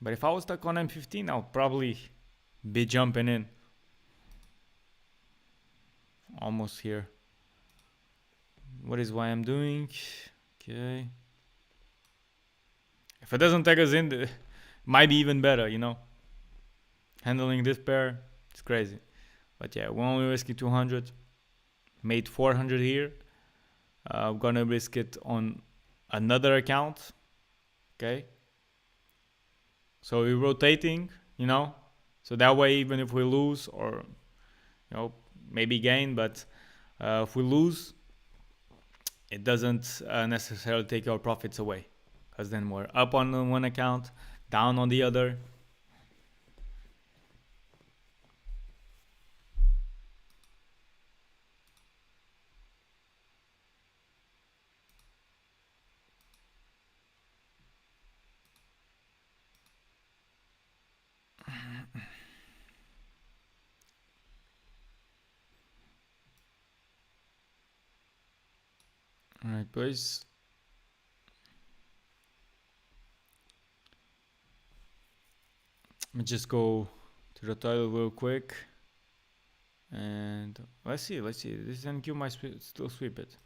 But if I was stuck on M15, I'll probably be jumping in. Almost here. What is why I'm doing? Okay. If it doesn't take us in, it might be even better, you know? Handling this pair, it's crazy. But yeah, we're only risking 200. Made 400 here. I'm gonna risk it on another account. Okay. So we're rotating, you know? So that way, even if we lose or, you know, maybe gain, but if we lose, it doesn't necessarily take our profits away. Because then we're up on one account, down on the other. Alright, boys. Let me just go to the toilet real quick. And let's see. This NQ might still sweep it.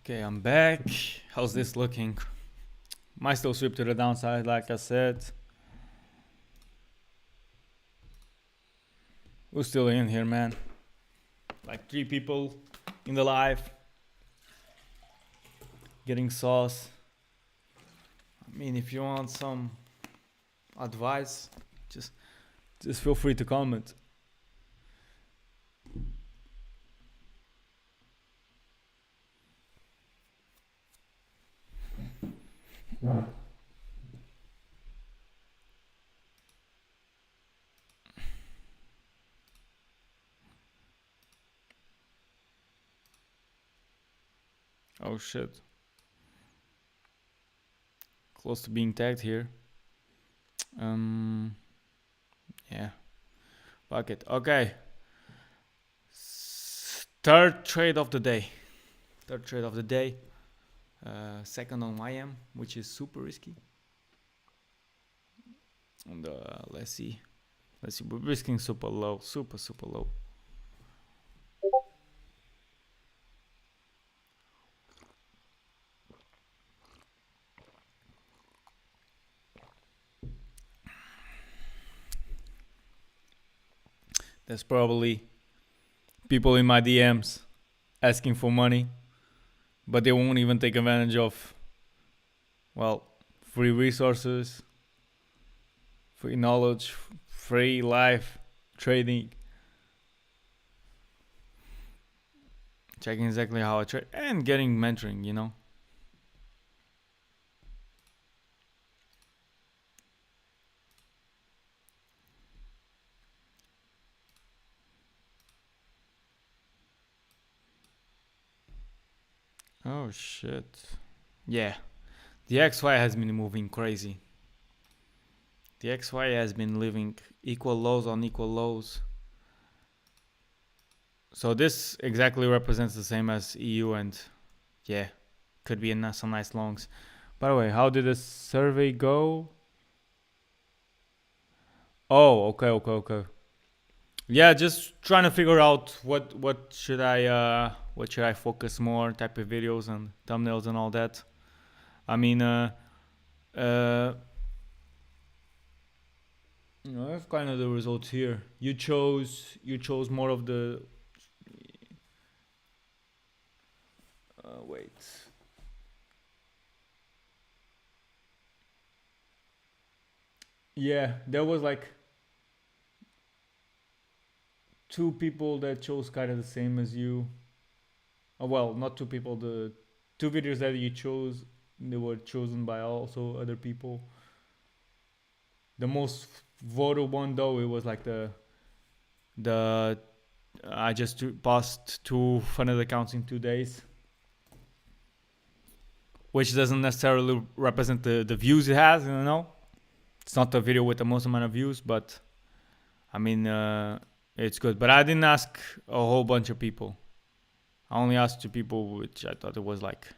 Okay, I'm back. How's this looking? Might still sweep to the downside, like I said. Who's still in here, man? Like 3 people in the live. Getting sauce. I mean, if you want some advice, just feel free to comment. Oh shit. Close to being tagged here. Yeah. Fuck it. Okay. Third trade of the day. Second on YM, which is super risky. And let's see. We're risking super low. Super low. There's probably people in my DMs asking for money, but they won't even take advantage of, well, free resources, free knowledge, free live trading. checking exactly how I trade and getting mentoring, you know. Oh shit. Yeah. The XY has been moving crazy. The XY has been living equal lows on equal lows. So this exactly represents the same as EU, and yeah, could be some nice longs. By the way, how did the survey go? Oh, okay. Yeah, just trying to figure out what should I focus more type of videos and thumbnails and all that. I mean, uh, I have kind of the results here. You chose more of the. Wait. Yeah, there was like two people that chose kind of the same as you. Well, not two people. The two videos that you chose, they were chosen by also other people. The most voted one though, it was like the I just passed 200 accounts in 2 days, which doesn't necessarily represent the views it has. You know, it's not the video with the most amount of views, but I mean, it's good. But I didn't ask a whole bunch of people. I only asked 2 people, which I thought it was like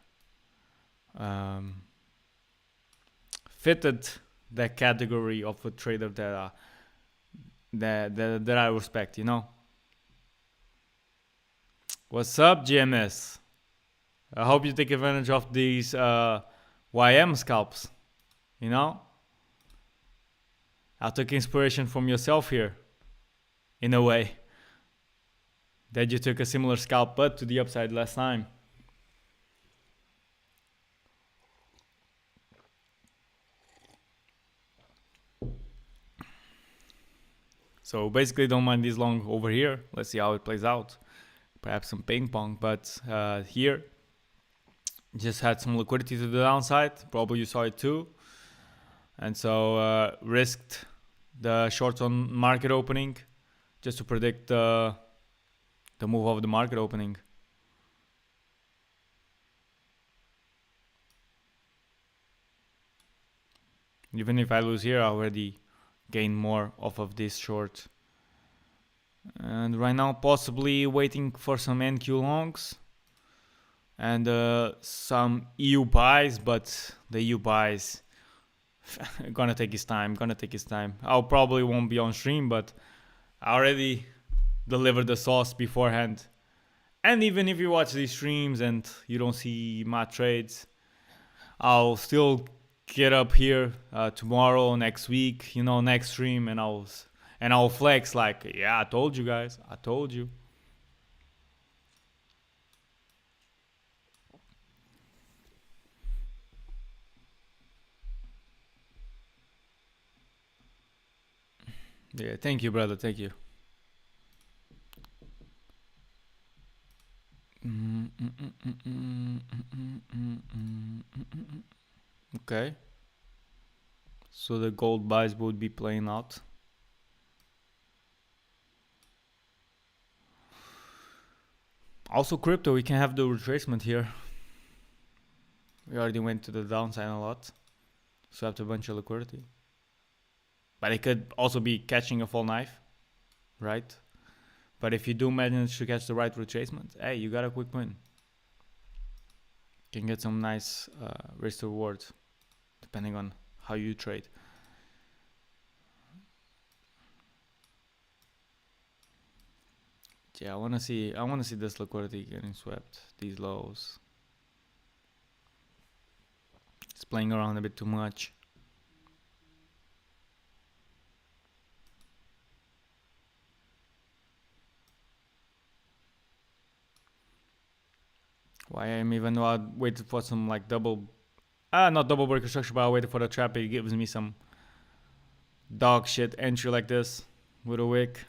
fitted that category of a trader that I respect. You know. What's up, GMS? I hope you take advantage of these YM scalps. You know, I took inspiration from yourself here, in a way. That you took a similar scalp, but to the upside last time. So basically, don't mind this long over here. Let's see how it plays out. Perhaps some ping pong, but here just had some liquidity to the downside. Probably you saw it too, and so risked the shorts on market opening just to predict the move of the market opening. Even if I lose here, I already gain more off of this short. And right now, possibly waiting for some NQ longs and some EU buys, but the EU buys gonna take his time. I'll probably won't be on stream, but I already delivered the sauce beforehand. And even if you watch these streams and you don't see my trades, I'll still get up here tomorrow, next week, next stream, and I'll flex like, yeah, I told you guys, I told you. Yeah, thank you, brother, thank you. Okay. So the gold buys would be playing out. Also crypto, we can have the retracement here. We already went to the downside a lot. Swapped a bunch of liquidity. But it could also be catching a full knife, right? But if you do manage to catch the right retracement, hey, you got a quick win. You can get some nice risk to reward, depending on how you trade. Yeah, I wanna see this liquidity getting swept, these lows. It's playing around a bit too much. Why I'm even though I waited for some like not double breaker structure, but I waited for the trap. It gives me some dog shit entry like this with a wick.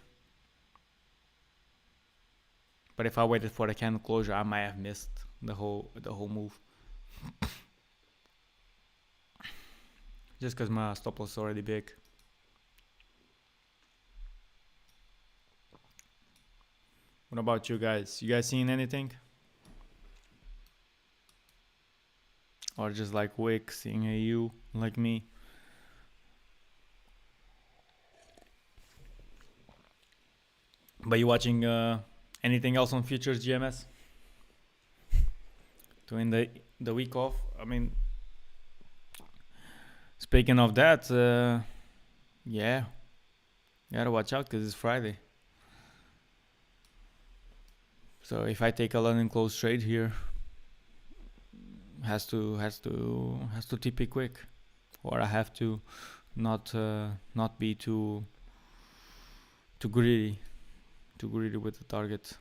But if I waited for the candle closure, I might have missed the whole move. Just because my stop loss is already big. What about you guys? You guys seeing anything? Or just like Wick seeing a U like me? But you watching anything else on futures GMS? During the week off? I mean, speaking of that, yeah, you gotta watch out because it's Friday. So if I take a London close trade here, has to TP quick, or I have to not be too greedy with the target.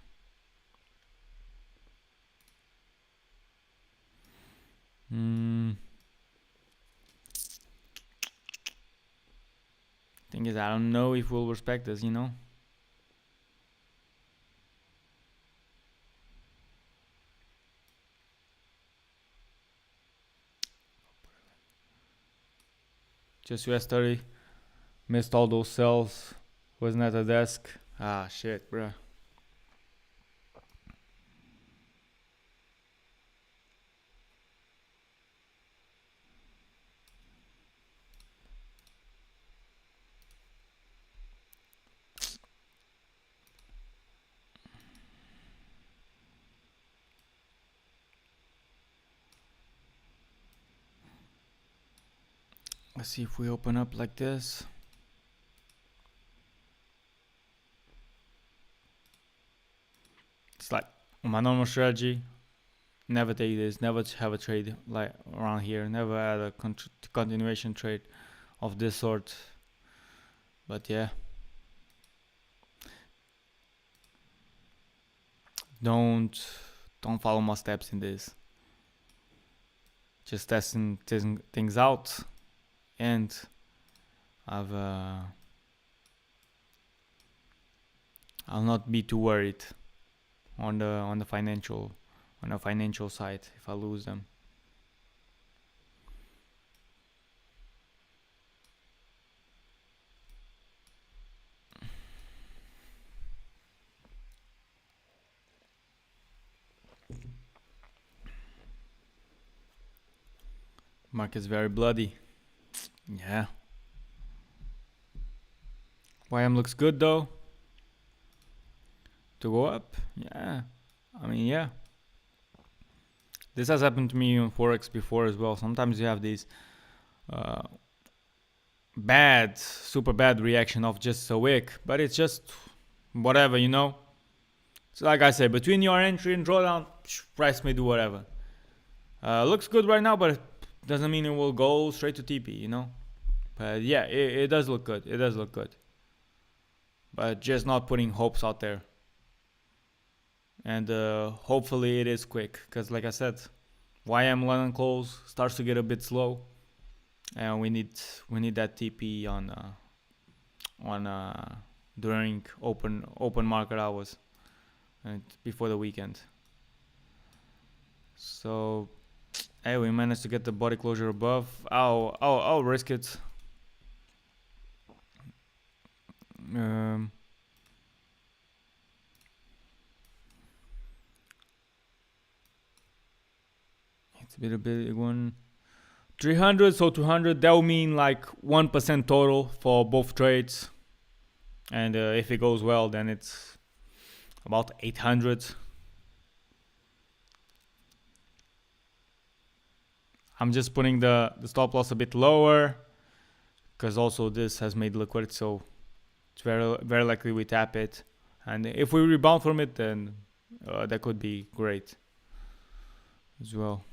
Thing is, I don't know if we'll respect this, you know. Just US30. Missed all those sells. Wasn't at the desk. Ah, shit, bruh. Let's see if we open up like this. It's like my normal strategy. Never take this. Never have a trade like around here. Never had a continuation trade of this sort. But yeah. Don't follow my steps in this. Just testing things out, and I'll not be too worried on the financial side if I lose them. Market's very bloody. Yeah. YM looks good though. To go up? Yeah. I mean, yeah. This has happened to me on Forex before as well. Sometimes you have these super bad reaction of just a wick, but it's just whatever, you know. So like I said, between your entry and drawdown, price may do whatever. Looks good right now, but it doesn't mean it will go straight to TP, you know. But yeah, it does look good. It does look good. But just not putting hopes out there. And hopefully it is quick, because like I said, YM London close starts to get a bit slow, and we need that TP on during open market hours and before the weekend. So hey, we managed to get the body closure above. I'll risk it. It's a bit of a big one. 300, so 200, that will mean like 1% total for both trades. And if it goes well, then it's about 800. I'm just putting the stop loss a bit lower, because also this has made liquidity, so it's very, very likely we tap it. And if we rebound from it, then that could be great as well.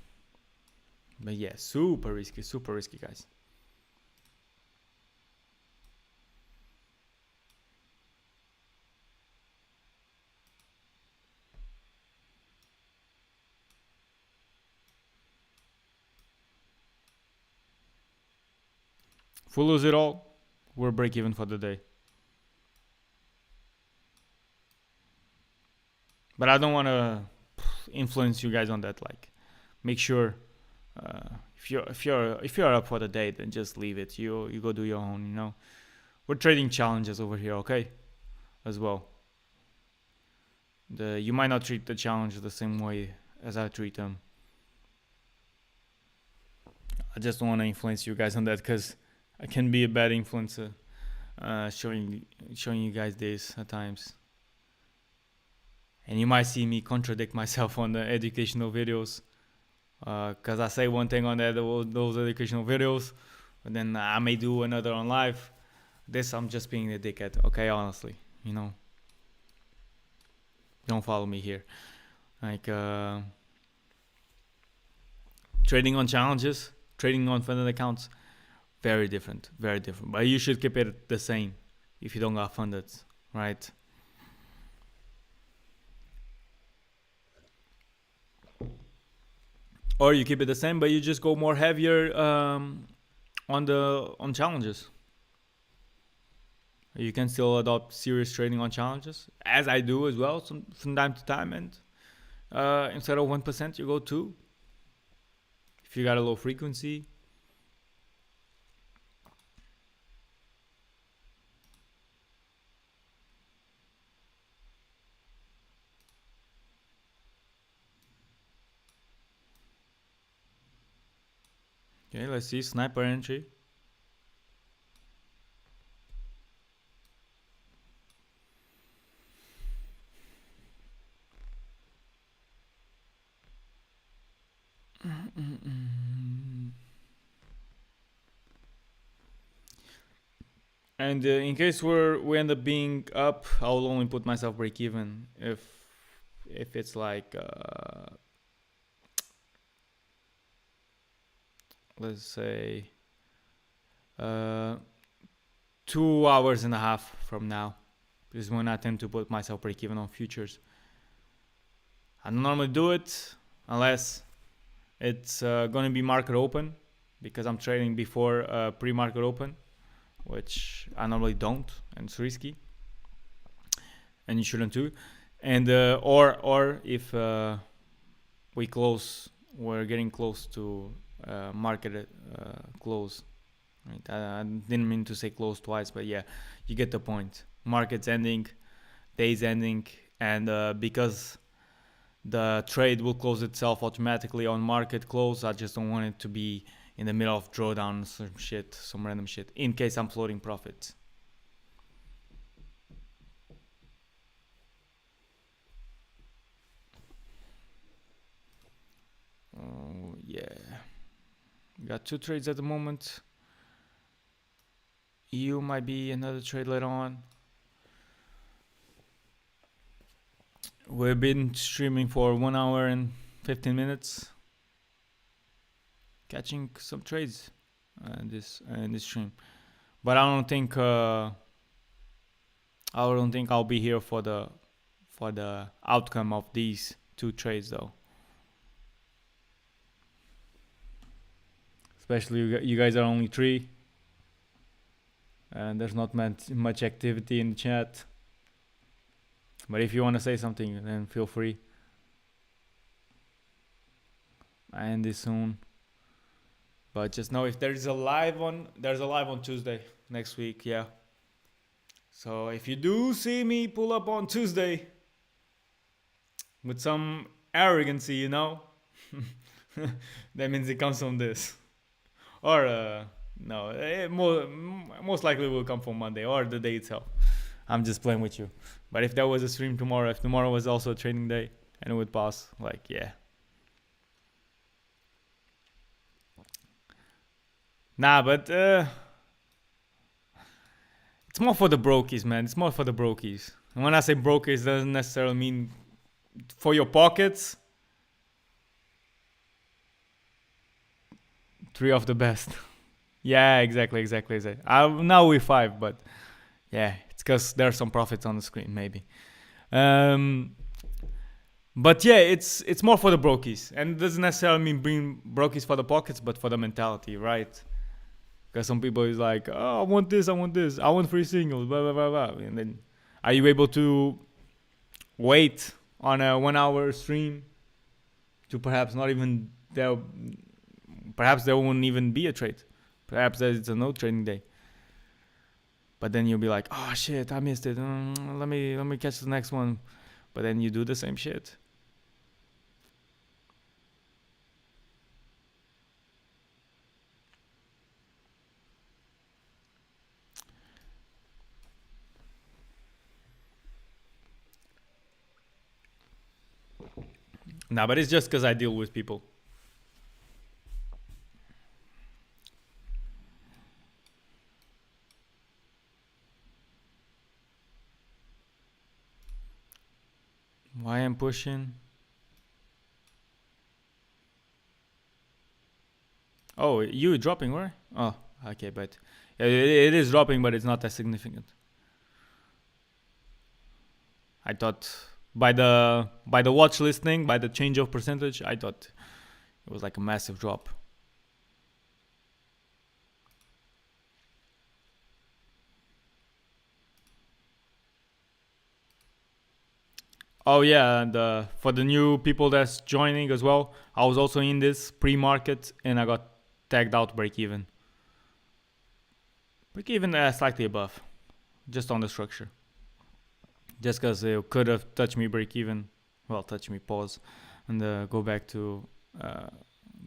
But yeah, super risky, guys. If we lose it all, we're break even for the day. But I don't want to influence you guys on that. Like, make sure if you're up for the day, then just leave it. You go do your own. You know, we're trading challenges over here, okay? As well. You might not treat the challenge the same way as I treat them. I just don't want to influence you guys on that because I can be a bad influencer, showing you guys this at times. And you might see me contradict myself on the educational videos, because I say one thing on those educational videos, but then I may do another on live. This I'm just being a dickhead, okay? Honestly, you know. Don't follow me here. Like trading on challenges, trading on funded accounts, very different, very different. But you should keep it the same if you don't got funded, right? Or you keep it the same, but you just go more heavier on challenges. You can still adopt serious trading on challenges, as I do as well, from time to time. And instead of 1%, you go 2. If you got a low frequency. Okay, let's see sniper entry. And in case we end up being up, I'll only put myself break even if it's like let's say 2 hours and a half from now. This is when I tend to put myself break even on futures. I don't normally do it unless it's gonna be market open, because I'm trading before pre-market open, which I normally don't, and it's risky, and you shouldn't do. And or if we're getting close to market close. Right? I didn't mean to say close twice, but yeah, you get the point. Market's ending, day's ending, and because the trade will close itself automatically on market close, I just don't want it to be in the middle of drawdown, some random shit, in case I'm floating profits. Oh yeah, got 2 trades at the moment. EU might be another trade later on. We've been streaming for 1 hour and 15 minutes, catching some trades in this stream. But I don't think I'll be here for the outcome of these 2 trades though. Especially you guys are only 3, and there's not much activity in the chat. But if you want to say something, then feel free. I end this soon. But just know if there's a live on Tuesday next week, yeah. So if you do see me pull up on Tuesday with some arrogancy, you know, that means it comes from this. Or no, it most likely will come from Monday or the day itself. I'm just playing with you. But if there was a stream tomorrow, if tomorrow was also a trading day and it would pass, like, yeah. Nah, but it's more for the brokies, man. It's more for the brokies. And when I say brokies, it doesn't necessarily mean for your pockets. 3 of the best. Yeah, exactly. Now we're 5, but yeah, it's because there's some profits on the screen, maybe. But yeah, it's more for the brokies, and it doesn't necessarily mean bring brokies for the pockets, but for the mentality, right? Because some people is like, oh, I want this, I want free singles, blah blah blah blah, and then are you able to wait on a 1 hour stream to perhaps not even there. Perhaps there won't even be a trade. Perhaps it's a no trading day. But then you'll be like, oh shit, I missed it. Let me catch the next one. But then you do the same shit. Nah, but it's just because I deal with people. Why I'm pushing? Oh, you dropping where? Oh, okay, but it is dropping, but it's not as significant. I thought by the watch listing, by the change of percentage, I thought it was like a massive drop. Oh yeah, and for the new people that's joining as well, I was also in this pre-market and I got tagged out break even. Break even slightly above, just on the structure. Just because it could have touched me break even, well, touch me pause, and go back to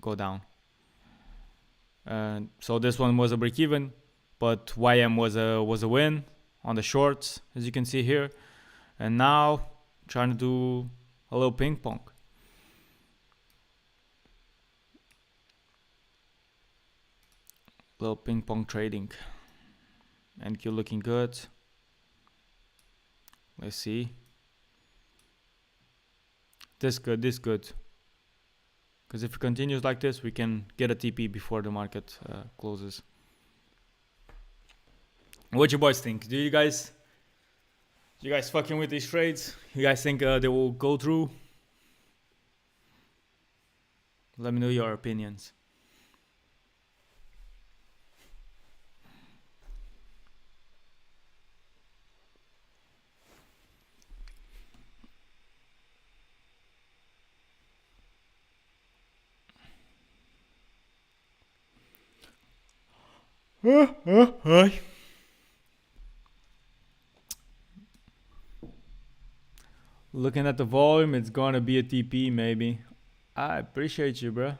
go down. So this one was a break even, but YM was a win on the shorts, as you can see here, and now trying to do a little ping pong. Little ping pong trading. NQ looking good. Let's see. This good. Because if it continues like this, we can get a TP before the market closes. What you boys think? Do you guys fucking with these trades? You guys think they will go through? Let me know your opinions. Looking at the volume, it's gonna be a TP maybe. I appreciate you, bro.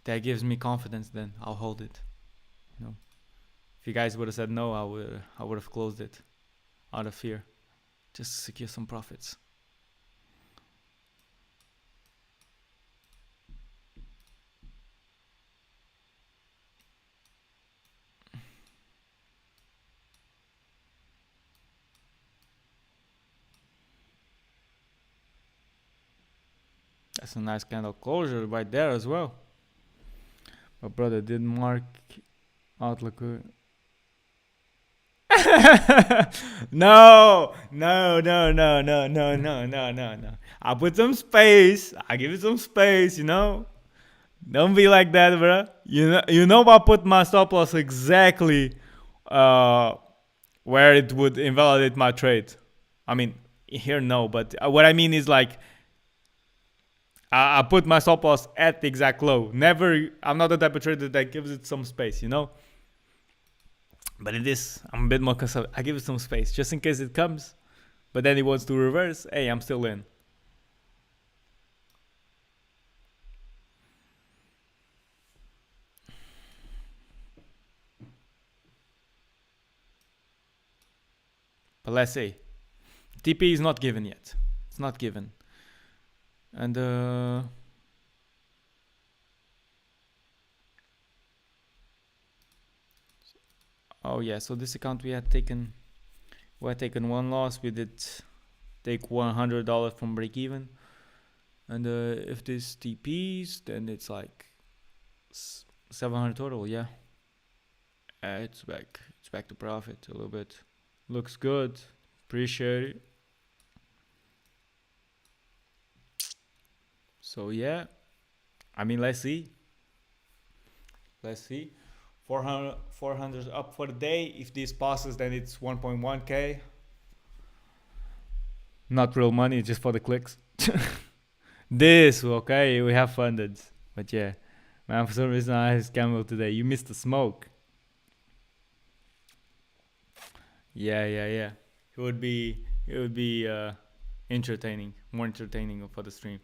That gives me confidence. Then I'll hold it. You know, if you guys would have said no, I would have closed it out of fear, just to secure some profits. That's a nice candle closure right there as well. My brother did mark outlook. No. I put some space. I give it some space, you know. Don't be like that, bro. You know I put my stop loss exactly where it would invalidate my trade. I mean, here no, but what I mean is like I put my stop loss at the exact low. Never, I'm not the type of trader that gives it some space, you know. But it is, I'm a bit more conservative. I give it some space just in case it comes. But then it wants to reverse. Hey, I'm still in. But let's see. TP is not given yet. It's not given. And oh yeah, so this account we had taken one loss. We did take $100 from break even. And if this TPs, then it's like 700 total. Yeah, it's back to profit a little bit. Looks good. Appreciate it. So yeah, I mean, let's see. 400 up for the day. If this passes, then it's 1.1k. Not real money, just for the clicks. This, okay, we have funded. But yeah, man, for some reason I scammed today. You missed the smoke. Yeah. It would be entertaining, more entertaining for the stream.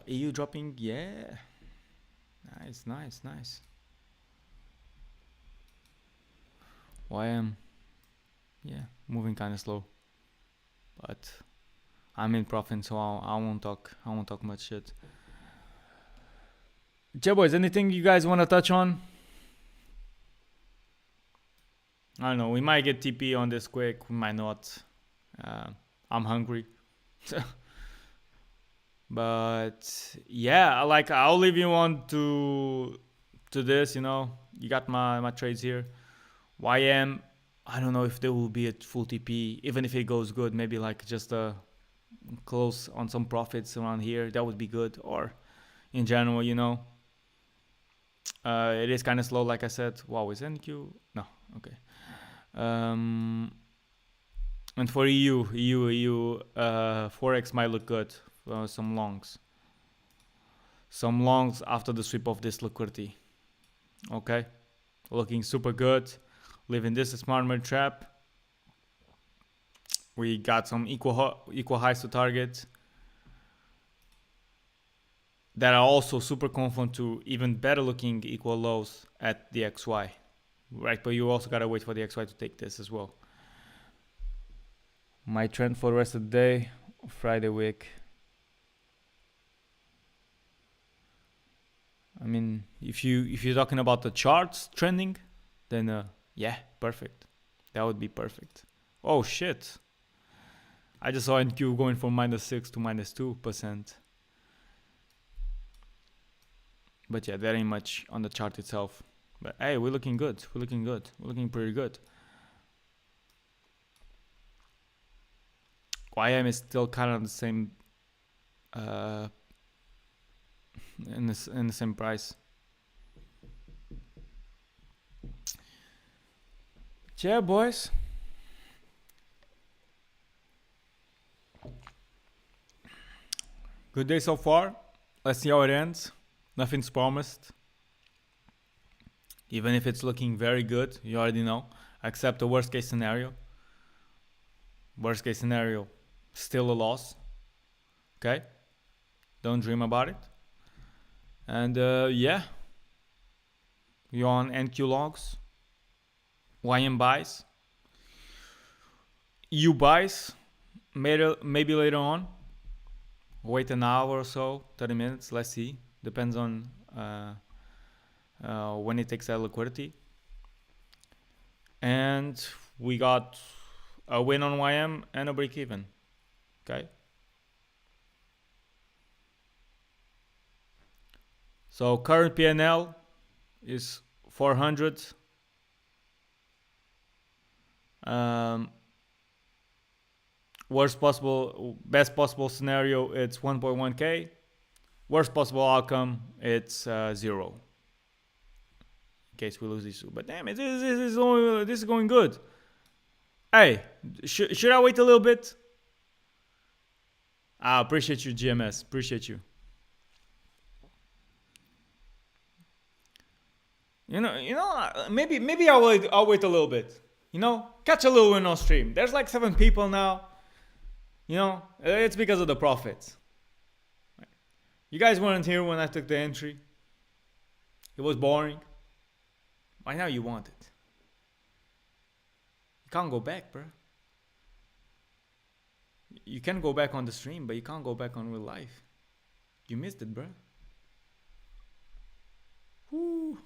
EU dropping, yeah. Nice. YM, yeah, moving kind of slow, but I'm in profit, so I won't talk much shit. Yeah, boys, anything you guys want to touch on? I don't know. We might get TP on this quick. We might not. I'm hungry. But yeah, like I'll leave you on to this. You know, you got my trades here. YM. I don't know if there will be a full TP. Even if it goes good, maybe like just a close on some profits around here. That would be good. Or in general, you know. It is kind of slow, like I said. Wow, is NQ? No, okay. And for EU, Forex might look good. Some longs after the sweep of this liquidity. Okay, looking super good. Leaving this smart money trap. We got some equal highs to target that are also super confluent to even better looking equal lows at the XY. Right, but you also gotta wait for the XY to take this as well. My trend for the rest of the day, Friday week. I mean, if you're talking about the charts trending, then yeah, perfect. That would be perfect. Oh shit! I just saw NQ going from -6 to -2%. But yeah, that ain't much on the chart itself. But hey, we're looking good. We're looking pretty good. YM is still kind of the same, in the same price. Yeah, boys. Good day so far. Let's see how it ends. Nothing's promised. Even if it's looking very good, you already know. Accept the worst case scenario. Worst case scenario, still a loss. Okay? Don't dream about it. And yeah. You're on NQ logs. YM buys. EU buys. Maybe later on. Wait an hour or so, 30 minutes, let's see. Depends on when it takes that liquidity. And we got a win on YM and a break even. Okay. So current PNL is 400. Best possible scenario, it's 1.1k. Worst possible outcome, it's 0. In case we lose this, but damn it, this is going good. Hey, should I wait a little bit? I appreciate you, GMS. Appreciate you. You know, maybe I'll wait a little bit. You know, catch a little win on stream. There's like 7 people now. You know, it's because of the profits. You guys weren't here when I took the entry. It was boring. By now you want it. You can't go back, bro. You can go back on the stream, but you can't go back on real life. You missed it, bro. Woo.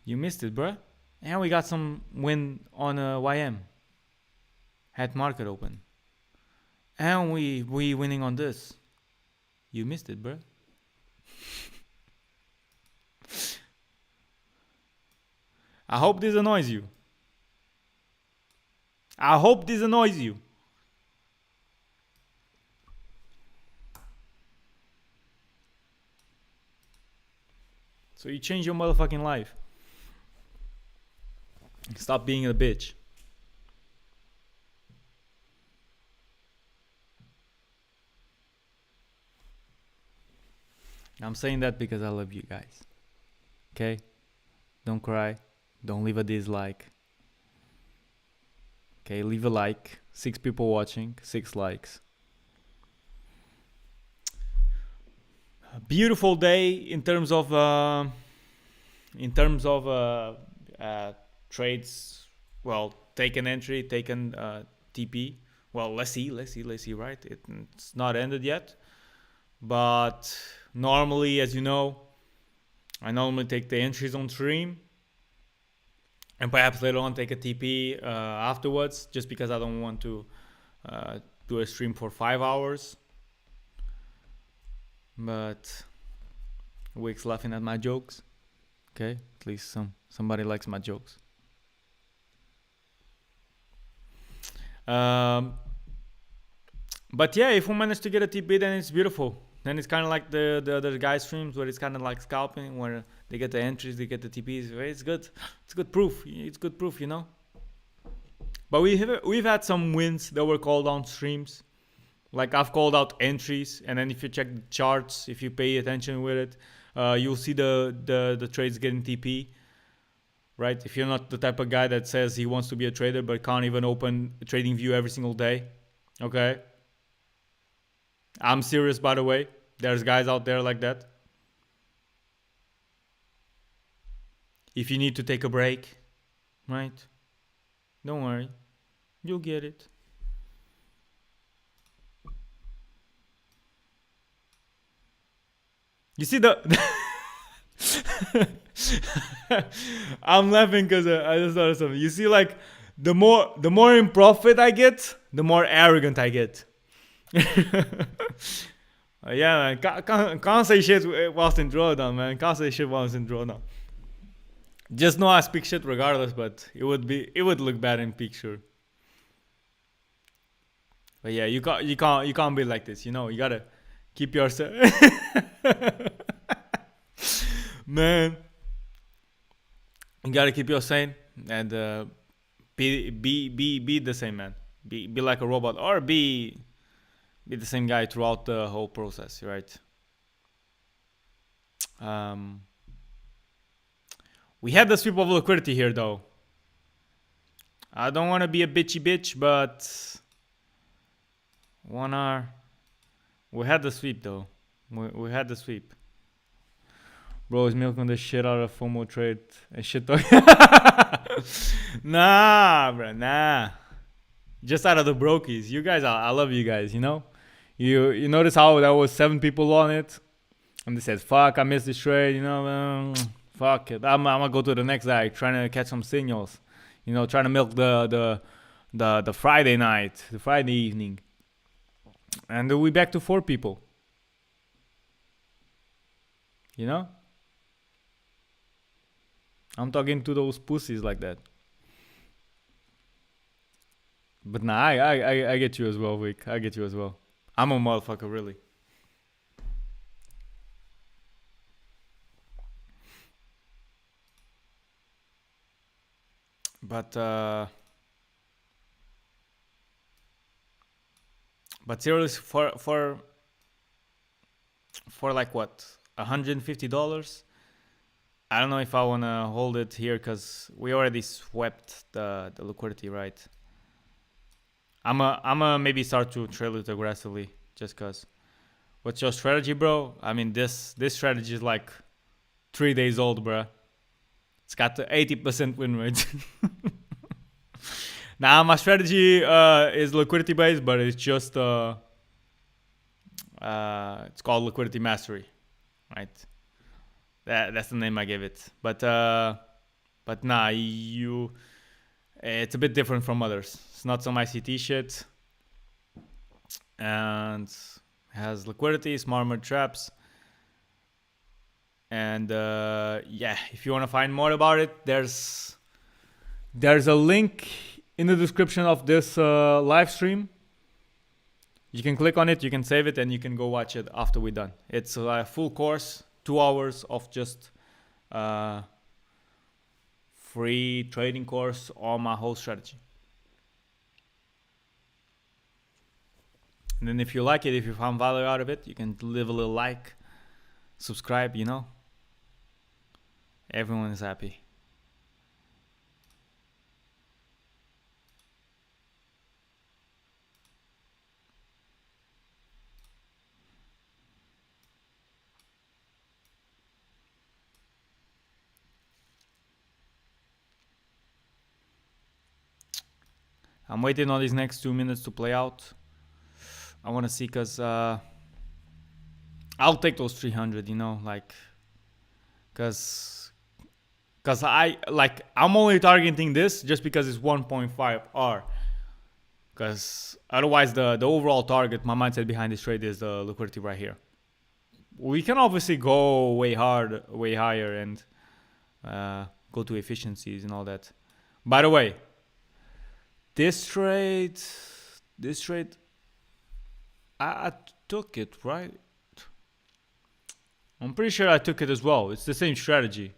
You missed it, bro. And we got some win on YM. Had market open. And we winning on this. You missed it, bro. I hope this annoys you. So you change your motherfucking life. Stop being a bitch. I'm saying that because I love you guys. Okay? Don't cry. Don't leave a dislike. Okay, leave a like. 6 people watching, 6 likes. A beautiful day in terms of trades. Well, taken entry, taken TP. Well, let's see, right? It's not ended yet. But normally, as you know, I normally take the entries on stream. And perhaps later on take a TP afterwards, just because I don't want to do a stream for 5 hours. But Wick's laughing at my jokes. Okay, at least somebody likes my jokes. But yeah, if we manage to get a TP, then it's beautiful. Then it's kind of like the other guy streams where it's kind of like scalping, where they get the entries, they get the TPs. It's good. It's good proof. It's good proof, you know. But we've had some wins that were called on streams. Like I've called out entries, and then if you check the charts, if you pay attention with it, you'll see the trades getting TP. Right? If you're not the type of guy that says he wants to be a trader but can't even open TradingView every single day, okay? I'm serious, by the way. There's guys out there like that. If you need to take a break, right? Don't worry. You'll get it. You see the... I'm laughing because I just thought of something. You see, like, the more in profit I get, the more arrogant I get. Yeah, man. Can't say shit whilst in drawdown, man. Can't say shit whilst in drawdown. Just know I speak shit regardless, but it would look bad in picture. But yeah, you can't be like this, you know. You gotta keep yourself. Man, you gotta keep yourself sane and be the same, man. Be like a robot, or be the same guy throughout the whole process, right? We had the sweep of liquidity here, though. I don't want to be a bitchy bitch, but 1 hour. We had the sweep, though. We had the sweep. Bro is milking the shit out of FOMO trade and shit. Nah, bro, nah. Just out of the brokies. You guys, I love you guys, you know? You notice how there was 7 people on it? And they said, fuck, I missed this trade, you know? Fuck it. I'm gonna go to the next guy, trying to catch some signals. You know, trying to milk the Friday night, the Friday evening. And we back to 4 people. You know? I'm talking to those pussies like that. But nah, I get you as well, Vic. I get you as well. I'm a motherfucker, really. But seriously, for like what, $150? I don't know if I wanna hold it here because we already swept the liquidity, right? I'ma maybe start to trail it aggressively just cause. What's your strategy, bro? I mean, this strategy is like 3 days old, bro. It's got the 80% win rate. Now my strategy is liquidity based, but it's just it's called Liquidity Mastery, right? That's the name I gave it. But nah, it's a bit different from others. It's not some ICT shit, and has liquidity, smart money traps, and yeah. If you want to find more about it, there's a link in the description of this live stream. You can click on it, you can save it, and you can go watch it after we're done. It's a full course, 2 hours of just free trading course on my whole strategy. And then if you like it, if you found value out of it, you can leave a little like, subscribe, you know. Everyone is happy. I'm waiting on these next 2 minutes to play out. I want to see, because I'll take those 300, you know, like, because I'm only targeting this just because it's 1.5 R, because otherwise the overall target, my mindset behind this trade is the liquidity right here. We can obviously go way higher, and go to efficiencies and all that. By the way, this trade, I took it, right? I'm pretty sure I took it as well. It's the same strategy.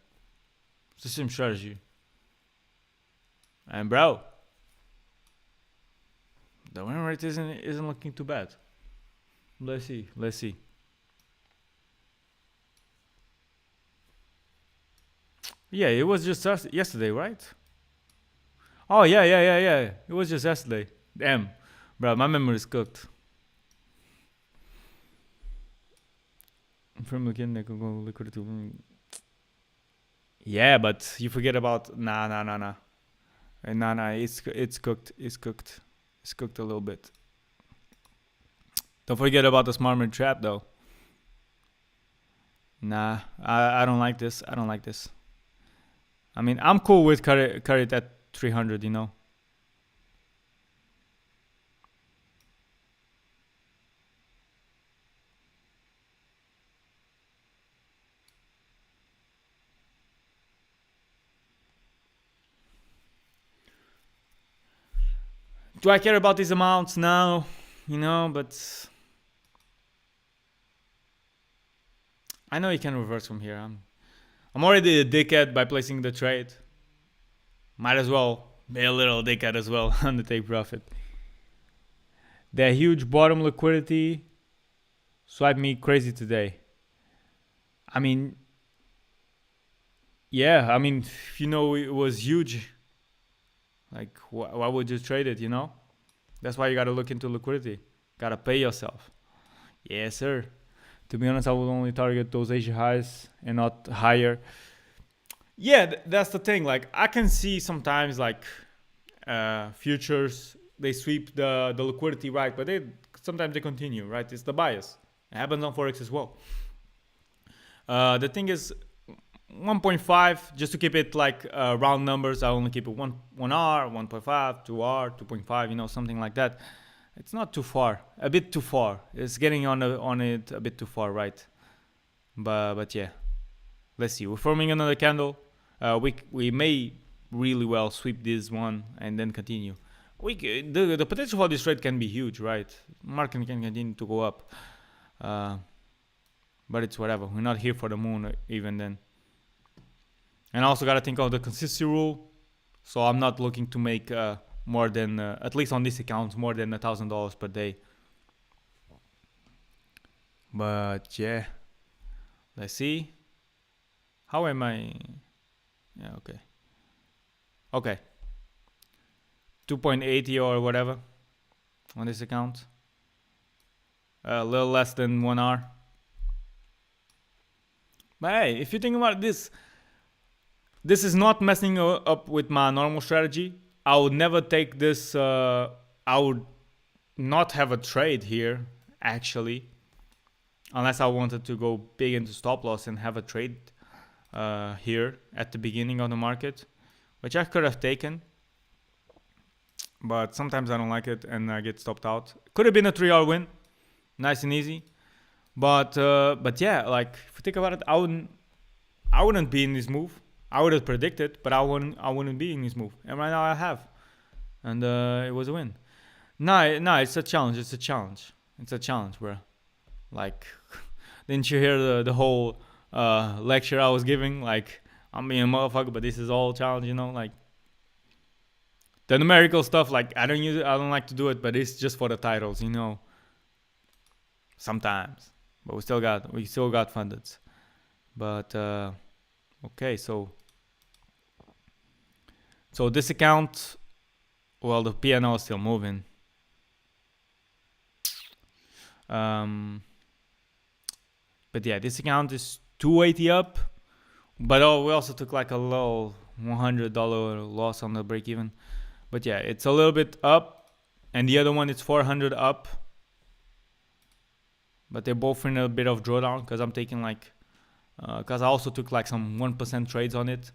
And bro, the win rate isn't looking too bad. Let's see. Yeah, it was just yesterday, right? Oh yeah. It was just yesterday. Damn, bro, my memory is cooked. From looking like liquidity. Yeah, but you forget about nah. It's cooked. It's cooked a little bit. Don't forget about the smart money trap though. Nah, I don't like this. I mean, I'm cool with cut it at 300, you know. Do I care about these amounts now? You know, but I know you can reverse from here. I'm already a dickhead by placing the trade. Might as well be a little dickhead as well on the take profit. That huge bottom liquidity swiped me crazy today. I mean, yeah, I mean, you know, it was huge. Like, why would you trade it, you know? That's why you gotta look into liquidity. Gotta pay yourself. Yes, sir. To be honest, I would only target those Asia highs and not higher. Yeah, that's the thing. Like, I can see sometimes, like, futures, they sweep the liquidity, right? But sometimes they continue, right? It's the bias. It happens on Forex as well. The thing is, 1.5, just to keep it like round numbers, I only keep it 1R, 1.5, 2R, 2.5, you know, something like that. It's not too far, a bit too far. It's getting on it a bit too far, right? But yeah, let's see. We're forming another candle. We may really well sweep this one and then continue. The potential for this trade can be huge, right? Market can continue to go up, but it's whatever. We're not here for the moon even then. And I also gotta think of the consistency rule. So I'm not looking to make more than, at least on this account, more than $1,000 per day. But yeah, let's see. How am I? Yeah, okay. 2.80 or whatever on this account. A little less than 1 hour. But hey, if you think about this is not messing up with my normal strategy. I would never take this. I would not have a trade here, actually, unless I wanted to go big into stop loss and have a trade here at the beginning of the market, which I could have taken. But sometimes I don't like it and I get stopped out. Could have been a 3-hour win, nice and easy. But yeah, like if you think about it, I wouldn't be in this move. I would have predicted, but I wouldn't be in this move. And right now I have. And it was a win. No, it's a challenge. It's a challenge, bro. Like, didn't you hear the whole lecture I was giving. Like, I'm being a motherfucker, but this is all challenge, you know. Like, the numerical stuff, like, I don't like to do it, but it's just for the titles, you know. Sometimes, but we still got funded. But okay, so this account, well, the P&L is still moving. But yeah, this account is 280 up, but we also took like a low $100 loss on the break even. But yeah, it's a little bit up, and the other one is 400 up. But they're both in a bit of drawdown because I'm taking like, because I also took like some 1% trades on it.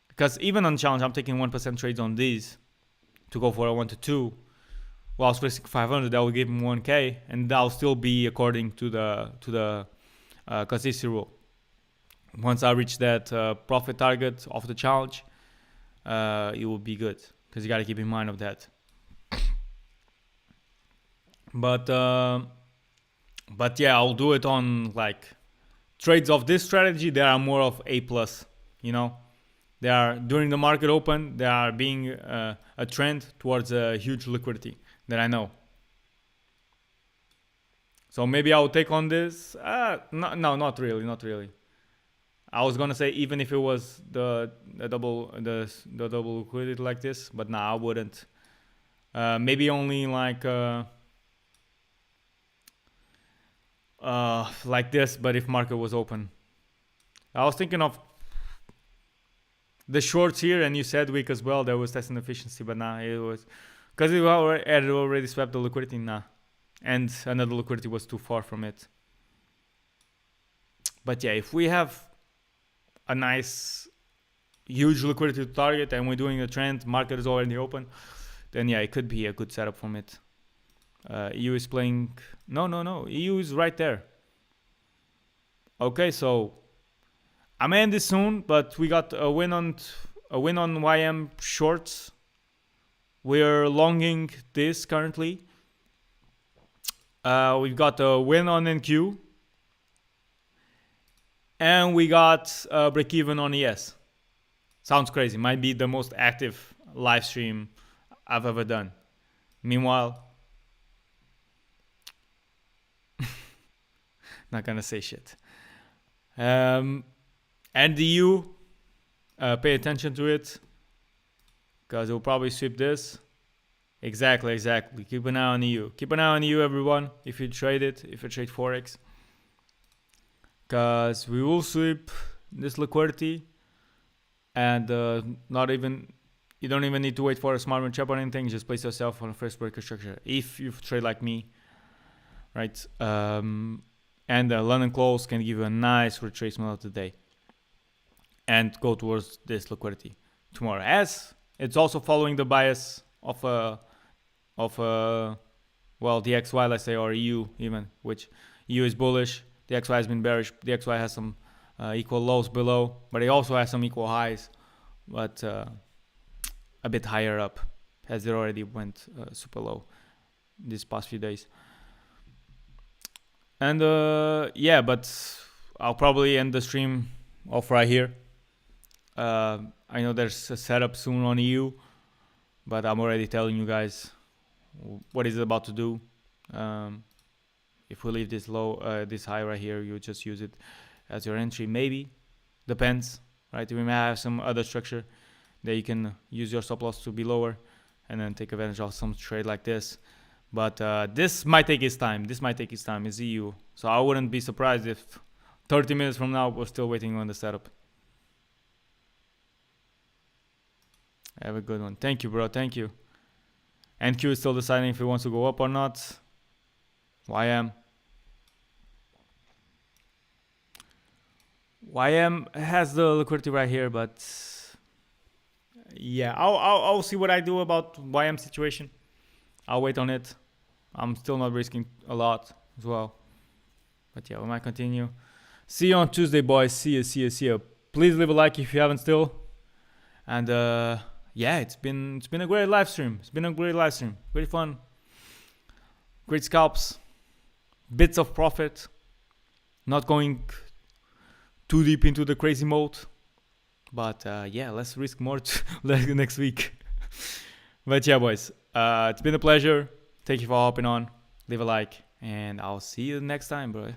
Because even on challenge, I'm taking 1% trades on these to go for a 1 to 2. Well, I was placing 500, that will give me 1K, and that'll still be according to the consistency rule. Once I reach that profit target of the challenge, it will be good, because you got to keep in mind of that. But yeah, I'll do it on like trades of this strategy. They are more of A+, you know. They are, during the market open, they are being a trend towards a huge liquidity that I know. So maybe I'll take on this. No, not really. I was gonna say even if it was the double liquidity like this, but nah, I wouldn't. Maybe only like this, but if market was open. I was thinking of the shorts here, and you said weak as well. That was testing efficiency, but nah, it was because it had already swept the liquidity. Nah, and another liquidity was too far from it. But yeah, if we have a nice huge liquidity to target and we're doing a trend, market is already open, then yeah, it could be a good setup from it. EU is playing. No. EU is right there. Okay, so I'm end this soon, but we got a win on YM shorts. We're longing this currently. We've got a win on NQ, and we got a break even on ES. Sounds crazy. Might be the most active live stream I've ever done. Meanwhile, not gonna say shit. And the EU, pay attention to it, because it will probably sweep this. Exactly. Keep an eye on EU. Keep an eye on EU, everyone, if you trade it, if you trade Forex. Because we will sweep this liquidity, and you don't even need to wait for a smart one chop or anything. Just place yourself on a first breaker structure if you trade like me, right? And the London close can give you a nice retracement of the day and go towards this liquidity tomorrow, as it's also following the bias of the XY, let's say, or EU even, which EU is bullish, the XY has been bearish. The XY has some equal lows below, but it also has some equal highs, but a bit higher up, as it already went super low these past few days. And yeah, but I'll probably end the stream off right here. I know there's a setup soon on EU, but I'm already telling you guys what is it about to do. If we leave this low, this high right here, you just use it as your entry. Maybe, depends, right? We may have some other structure that you can use your stop loss to be lower, and then take advantage of some trade like this. But this might take its time. It's EU, so I wouldn't be surprised if 30 minutes from now we're still waiting on the setup. Have a good one. Thank you, bro. Thank you. NQ is still deciding if he wants to go up or not. YM has the liquidity right here, but yeah, I'll see what I do about YM situation. I'll wait on it. I'm still not risking a lot as well, but yeah, we might continue. See you on Tuesday, boys. See you. Please leave a like if you haven't still. And yeah, it's been a great live stream. Great fun. Great scalps. Bits of profit. Not going too deep into the crazy mode. But yeah, let's risk more next week. But yeah, boys, it's been a pleasure. Thank you for hopping on. Leave a like, and I'll see you next time, bro.